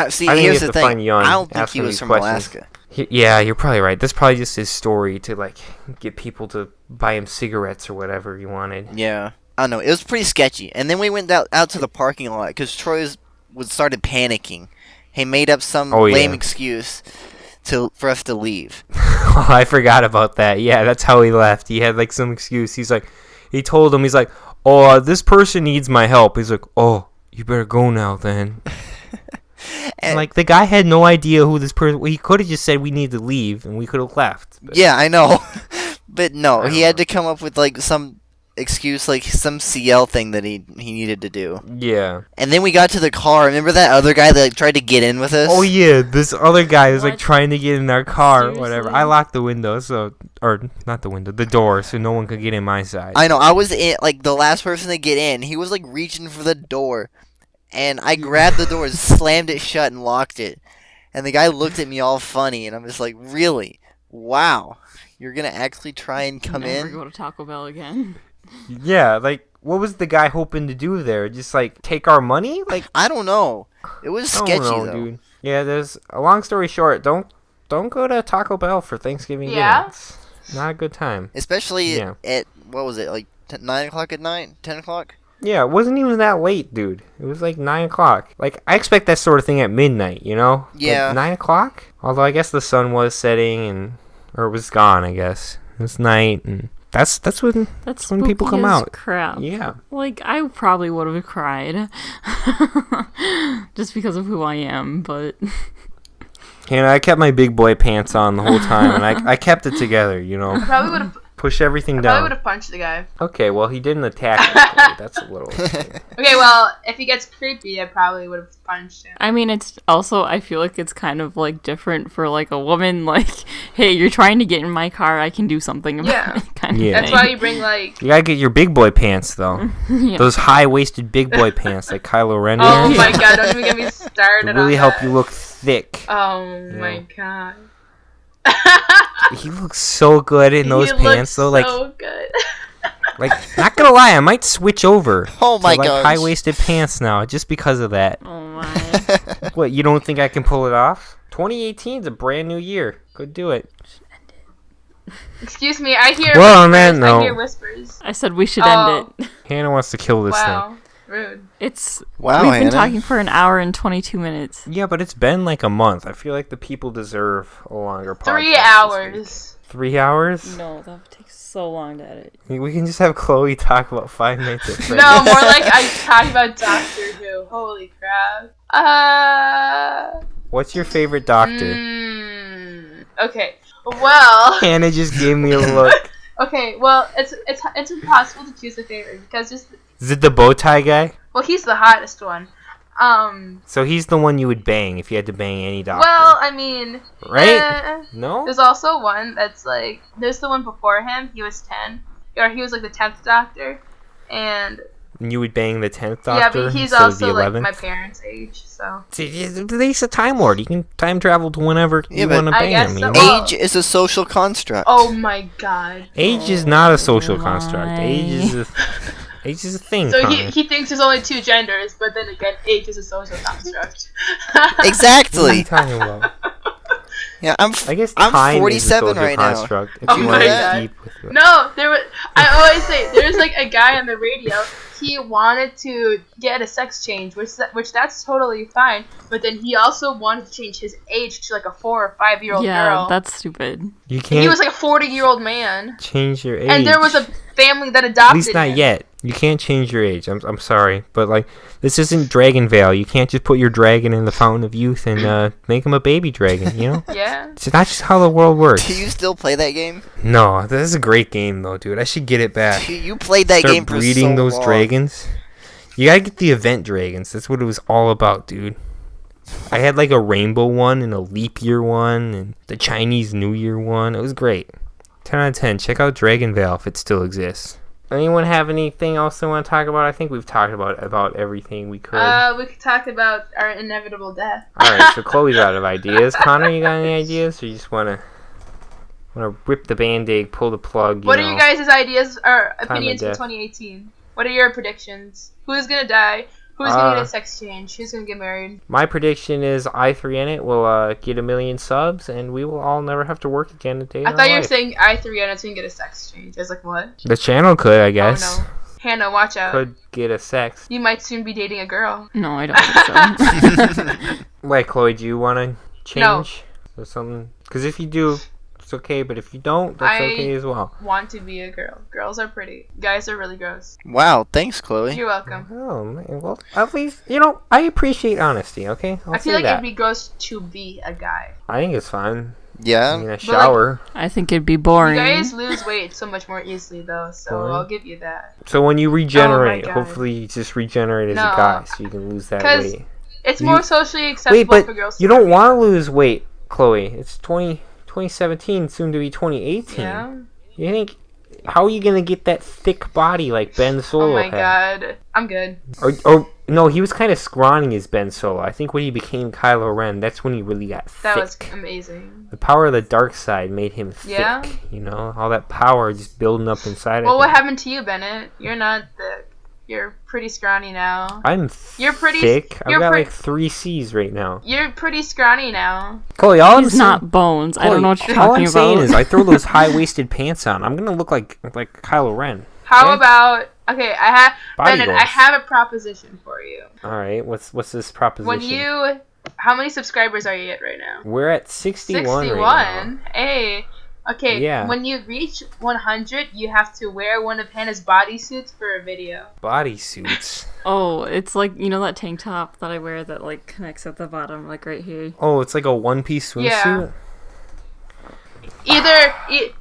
See, I think here's you the have to thing. find Yun, I don't think ask he him was these from questions. Alaska. Yeah, you're probably right. That's probably just his story to get people to buy him cigarettes or whatever he wanted. Yeah. I don't know. It was pretty sketchy. And then we went out to the parking lot because Troy started panicking. He made up some lame excuse for us to leave. Oh, I forgot about that. Yeah, that's how he left. He had some excuse. He told him, oh, this person needs my help. He's like, oh, you better go now then. And the guy had no idea who this person. He could have just said we need to leave, and we could have left. But. Yeah, I know. But no, he had to come up with some excuse, some CL thing that he needed to do. Yeah. And then we got to the car. Remember that other guy that tried to get in with us? Oh yeah, this other guy was What? trying to get in our car or whatever. Seriously? I locked the window, the door, so no one could get in my side. I know. I was in the last person to get in. He was reaching for the door, and I grabbed the door, slammed it shut, and locked it. And the guy looked at me all funny, and I'm just like, really? Wow. You're going to actually try and come Never in? go to Taco Bell again. Yeah, like, what was the guy hoping to do there? Just, like, take our money? Like, I don't know. It was I sketchy, don't know, though. dude. Yeah, there's a long story short. Don't go to Taco Bell for Thanksgiving Yeah? dinner. It's not a good time. Especially Yeah. at, what was it, like 9 o'clock at night? 10 o'clock? Yeah, it wasn't even that late, dude. It was like 9 o'clock. Like, I expect that sort of thing at midnight, you know? Yeah. But 9 o'clock? Although I guess the sun was setting or it was gone, I guess. It was night, and that's when That's when people spooky come as out. Crap. Yeah. Like, I probably would have cried. Just because of who I am, but... And I kept my big boy pants on the whole time, and I kept it together, you know? Probably would have. Push everything Probably would down. have punched the guy. Okay, well, he didn't attack me. That's a little... Okay, well, if he gets creepy, I probably would have punched him. I mean, it's also, I feel like it's kind of, like, different for, like, a woman, like, hey, you're trying to get in my car, I can do something about Yeah. it, kind Yeah. of That's thing. why you bring, like... You gotta get your big boy pants, though. Yeah. Those high-waisted big boy pants like Kylo Ren Oh wears. my god, don't even get me started Really on help that. you look thick. Oh my god. He looks so good in those He pants, though. Like, so good. like, not gonna lie, I might switch over Oh my to, like, gosh. high-waisted pants now, just because of that. Oh my. What, you don't think I can pull it off? 2018 is a brand new year. Go do it. Excuse me, I hear Well, on whispers. that note- I hear whispers. I said we should Oh. end it. Hannah wants to kill this Wow. Rude. It's... Wow, We've been Hannah. talking for an hour and 22 minutes. thing. Yeah, but it's been like a month. I feel like the people deserve a longer podcast. 3 this week. hours. 3 hours? No, that would take so long to edit. We can just have Chloe talk about 5 minutes of Friends. No, more like I talk about Doctor Who. Holy crap. What's your favorite doctor? Okay. Well. Hannah just gave me a look. Okay. Well, it's impossible to choose a favorite because just Is it the bow tie guy? well, he's the hottest one. So he's the one you would bang if you had to bang any doctor. Well, I mean, right? No? there's also one that's like there's the one before him. He was 10, or he was like the 10th Doctor, and You would bang the 10th doctor yeah, but he's instead of also the like 11th? my parents' age, so. See, he's a Time Lord. You can time travel to whenever Yeah, you but- want to I bang guess him. so. You know? Well- Age is a social construct. Oh my god. Age is not a social Oh construct. my. Age is a thing. So Connor. he thinks there's only 2 genders, but then again, age is a social construct. What are you Exactly. talking about? Yeah, I guess I'm time 47 is a social right now. construct. If Oh you my want to God. get deep with it. No, I always say there's like a guy on the radio. He wanted to get a sex change, which that's totally fine. But then he also wanted to change his age to like a 4 or 5 year old Yeah, girl. that's stupid. You And can't he was like a 40-year-old man, change your age. and there was a family that adopted At least not him. yet. You can't change your age. I'm sorry, but like this isn't Dragon Vale. You can't just put your dragon in the Fountain of Youth and make him a baby dragon. You know, Yeah. it's not just how the world works. Do you still play that game? No, this is a great game though, dude. I should get it back. You played that Start game for breeding so those long. dragons. You gotta get the event dragons. That's what it was all about, dude. I had like a rainbow one and a leap year one and the Chinese New Year one. It was great. 10 out of 10. Check out Dragon Vale if it still exists. Anyone have anything else they want to talk about? I think we've talked about everything we could. We could talk about our inevitable death. Alright, so Chloe's out of ideas. Connor, you got any ideas? Or you just wanna rip the band-aid, pull the plug, What are you guys' ideas or of opinions for death. 2018? What are your predictions? Who's gonna die? Who's gonna get a sex change? Who's gonna get married? My prediction is I3N will get 1 million subs, and we will all never have to work again a day in I our thought you were life. saying I3N gonna get a sex change. I was like, what? The channel could, I guess. Oh no. Hannah, watch out. Could get a sex. You might soon be dating a girl. No, I don't think so. Wait, Chloe, do you want to No. change or something? Because if you do, it's okay. But if you don't, that's I- okay as well. Want to be a girl. Girls are pretty. Guys are really gross. Wow, thanks, Chloe. You're welcome. Oh man, well at least I appreciate honesty. Okay, I'll I feel say like that. it'd be gross to be a guy. I think it's fine. I Yeah. mean, a like- shower. I think it'd be You boring. guys lose weight so much more easily though, so Boring? I'll give you that. So when you regenerate, God. hopefully you just regenerate as No. a guy, so you can lose that 'Cause weight. It's You- more socially acceptable Wait, but for girls to you don't be- want to lose weight, Chloe. It's 2017, soon to be 2018. Yeah. You think how are you gonna get that thick body like Ben Solo Oh my had? god. I'm good. Or no, he was kind of scrawny as Ben Solo. I think when he became Kylo Ren, that's when he really got That thick. was amazing. The power of the dark side made him thick. Yeah? You know, all that power just building up inside Well, of what him. happened to you, Bennett? You're not thick. You're pretty scrawny now. I'm You're pretty- thick. you're I've got pre- like 3 C's right now. You're pretty scrawny now. Chloe, all I'm He's saying, not bones. I don't know what you're all talking I'm saying about. is I throw those high-waisted pants on. I'm gonna look like Kylo Ren. How Okay? about okay? Body Bennett. goals. I have a proposition for you. All right, what's this proposition? How many subscribers are you at right now? We're at 61 right 61. Hey. Okay. Yeah. When you reach 100, you have to wear one of Hannah's bodysuits for a video. now. Bodysuits. Oh, it's like, you know that tank top that I wear that like connects at the bottom, like right here. Oh, it's like a one-piece swimsuit.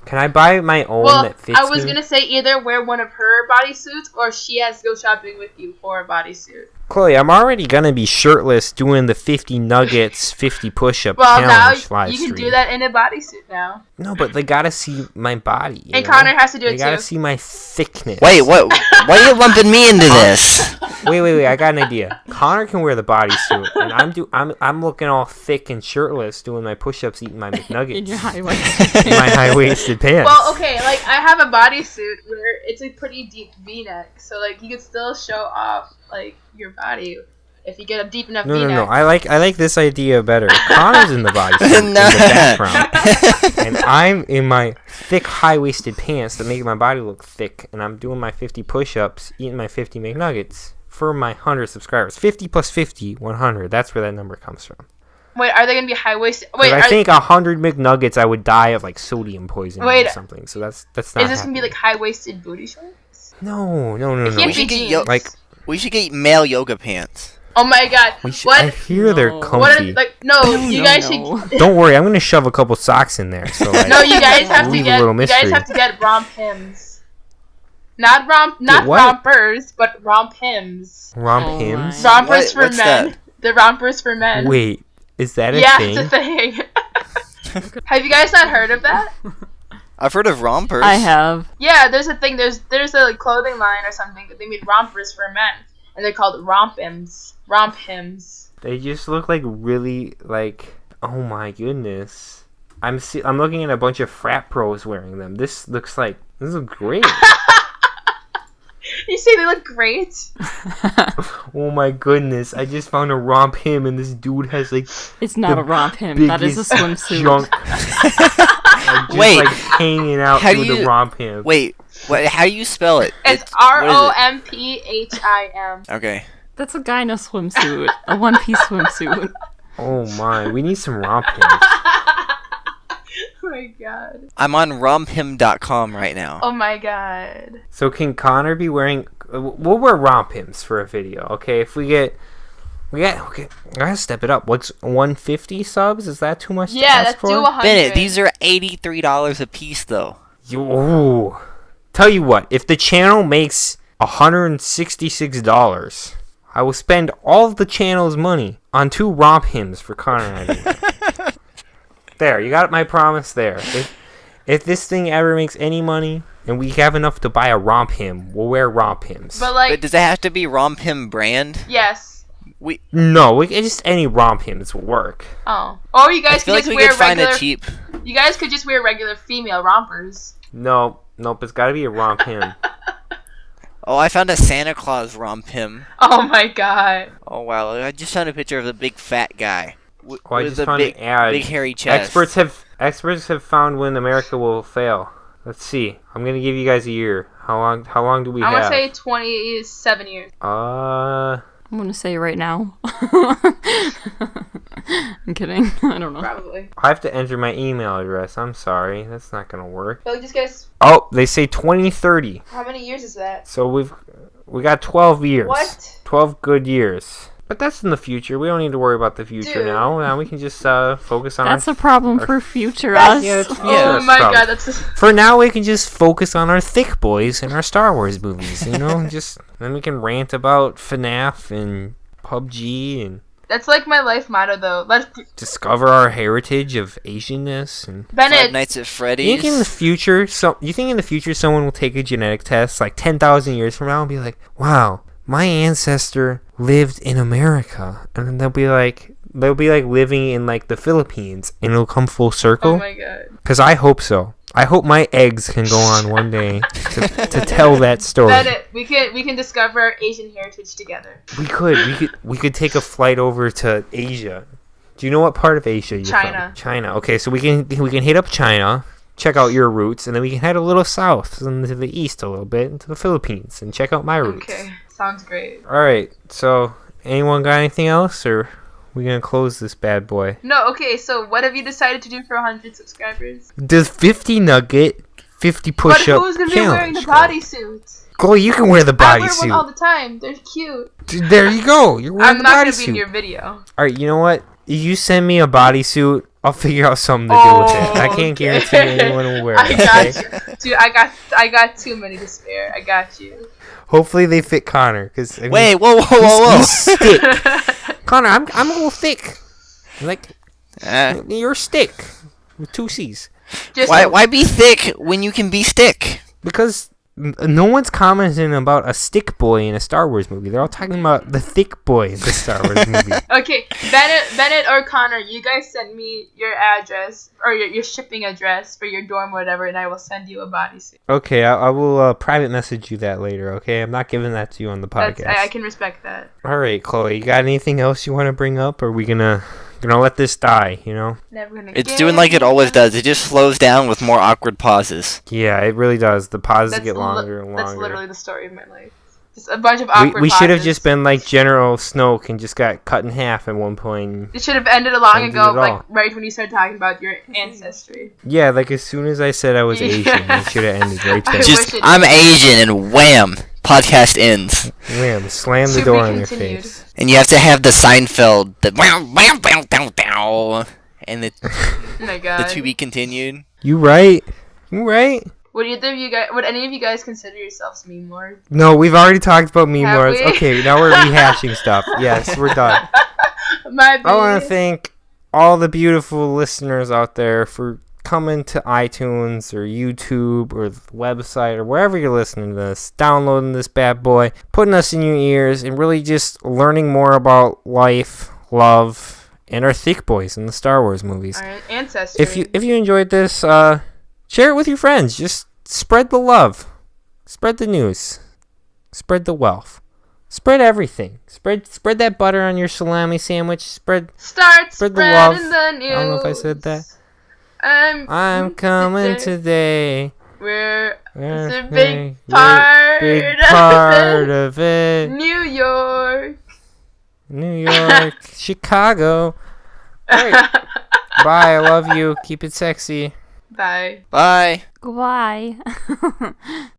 Can I buy my own Well, that fits I was me? gonna say either wear one of her bodysuits or she has to go shopping with you for a bodysuit. Chloe, I'm already gonna be shirtless doing the 50 nuggets, 50 push-up Well, now challenge live you can stream. do that in a bodysuit now. No, but they gotta see my body. you And know? Connor has to do They it gotta too. see my thickness. Wait, what? Why are you lumping me into this? Wait! I got an idea. Connor can wear the bodysuit, and I'm looking all thick and shirtless, doing my push-ups, eating my McNuggets In your high waist. in my high-waisted pants. Well, okay, like I have a bodysuit where it's a pretty deep V-neck, so like you can still show off like your body if you get a deep enough No. V-neck. I like this idea better. Connor's in the bodysuit in the Nah. background, and I'm in my thick, high-waisted pants that make my body look thick, and I'm doing my 50 push-ups, eating my 50 McNuggets for my 100 subscribers. 50 plus 50, 100. That's where that number comes from. Wait, are they gonna be high-waisted? 'Cause Wait, I think 100 McNuggets, I would die of like sodium poisoning Wait, or something. So that's not. is this gonna be like high-waisted booty shorts? No. It can't We be should get jeans. Like- We should get male yoga pants. Oh my god! We should, What? I hear they're No. comfy. What? You guys no. should. Don't worry, I'm gonna shove a couple socks in there. So like, No, you guys have to leave a get. little You guys mystery. have to get romp hymns. Not what? rompers, but romp hymns. romp Oh hymns. my. Rompers for What's men. that? The rompers for men. Wait, is that a Yeah, thing? it's a thing. Have you guys not heard of that? I've heard of rompers. I have. Yeah, there's a thing. There's a like, clothing line or something that they made rompers for men, and they're called romp hymns. Romp hymns. They just look like really like. Oh my goodness. I'm looking at a bunch of frat pros wearing them. This looks great. You say they look great. Oh my goodness! I just found a romp hymn, and this dude has like It's not The a romp him. That is a biggest swimsuit. junk. Like, just Wait. like hanging out How through do the you- romp hymn. Wait, how do you spell it? It's what is it? ROMPHIM. Okay. That's a guy in a swimsuit. A one-piece swimsuit. Oh my, we need some romp hymns. Oh my god. I'm on romphim.com right now. Oh my god. So can Connor be wearing? We'll wear romp hymns for a video, okay? If we gotta step it up. What's 150 subs? Is that too much to Yeah, ask let's for? do 100. Bennett, these are $83 a piece, though. Ooh. Tell you what, if the channel makes $166, I will spend all of the channel's money on 2 romp hymns for Connor and I. There, you got my promise there. If this thing ever makes any money and we have enough to buy a romp hymn, we'll wear romp hymns. But like, But does it have to be Romphim brand? yes. No, just any romp hymns will work. Oh. Or you I guys feel could like just we wear could find regular. a cheap. You guys could just wear regular female rompers. Nope, it's gotta be a romp hymn. Oh, I found a Santa Claus Romphim. Oh my god. Oh wow! I just found a picture of the big fat guy Oh, I with just a found big, an ad. big hairy chest. Experts have found when America will fail. Let's see. I'm gonna give you guys a year. How long do we I'm have? gonna say 27 years. I'm gonna say right now. I'm kidding. I don't know. Probably. I have to enter my email address. I'm sorry. That's not gonna work. So just guys, Oh, they say 2030. how many years is that? So we got 12 years. What? 12 good years. But that's in the future. We don't need to worry about the future Dude. now. Now we can just focus on That's our... a problem our- for future That's- us. Yeah, that's future Oh us my problem. god, that's just... For now, we can just focus on our Thicc boys and our Star Wars movies, you know? Just then we can rant about FNAF and PUBG and That's like my life motto, though. Let's Discover our heritage of Asianness and. Five Bennett. Nights at You Freddy's. think in the future, someone will take a genetic test like 10,000 years from now and be like, "Wow, my ancestor lived in America," and then they'll be like living in like the Philippines, and it'll come full Oh circle. my god. Because I hope so. I hope my eggs can go on one day to tell that story. Bennett, we can discover our Asian heritage together. We could take a flight over to Asia. Do you know what part of Asia you're China. from? China. Okay, so we can hit up China, check out your roots, and then we can head a little south into the east a little bit into the Philippines and check out my roots. Okay, sounds great. All right. So, anyone got anything else, or we gonna close this bad boy? No, okay, so what have you decided to do for 100 subscribers? Does 50 nugget, 50 But push-up who's gonna be wearing the challenge? bodysuit? Chloe, you can wear the I wear one all bodysuit. the time. They're cute. There you go. You're wearing I'm the not gonna be in bodysuit. your video. All right. You know what? If you send me a bodysuit, I'll figure out something to do with it. I can't guarantee anyone will wear I it. got Okay? you. Dude, I got too many to spare. I got you. Hopefully they fit Connor. Cause I mean, Wait, whoa. he's thick. Connor, I'm a little thick. Like you're stick with 2 C's. Just Why be thick when you can be stick? Because no one's commenting about a stick boy in a Star Wars movie. They're all talking about the thick boy in the Star Wars movie. Okay, Bennett or Connor, you guys send me your address or your shipping address for your dorm, whatever, and I will send you a bodysuit. Okay, I will private message you that later. Okay, I'm not giving that to you on the podcast. I can respect that. All right, Chloe, you got anything else you want to bring up, or are we gonna let this die? You know? Never gonna. It's doing like it always does. It just slows down with more awkward pauses. Yeah, it really does. The pauses That's get longer and longer. That's literally the story of my life. Just a bunch of awkward. We should have pauses. just been like General Snoke and just got cut in half at one point. It should have ended a long Ended ago, it like all. right when you started talking about your ancestry. Yeah, like as soon as I said I was Asian, it should have ended right there. I Just, wish it- I'm Asian and wham! Podcast ends. Wham! Slam the To door be in their continued. face. And you have to have the Seinfeld, the and the Oh my god. to be continued. You right? You right? Would any of you guys consider yourselves meme lords? No, we've already talked about meme Have lords. we? Okay, now we're rehashing stuff. Yes, we're done. My I want to bad. thank all the beautiful listeners out there for coming to iTunes or YouTube or the website or wherever you're listening to this, downloading this bad boy, putting us in your ears, and really just learning more about life, love, and our thick boys in the Star Wars movies. Our ancestry. If you enjoyed this, share it with your friends. Just spread the love, spread the news, spread the wealth, spread everything. Spread that butter on your salami sandwich. Spread Start spread the love. spreading the news. I don't know if I said that. I'm coming today. We're We're it's a big big part, part of it. New York. New York, Chicago. All right. Bye. I love you. Keep it sexy. Bye. Bye. Goodbye.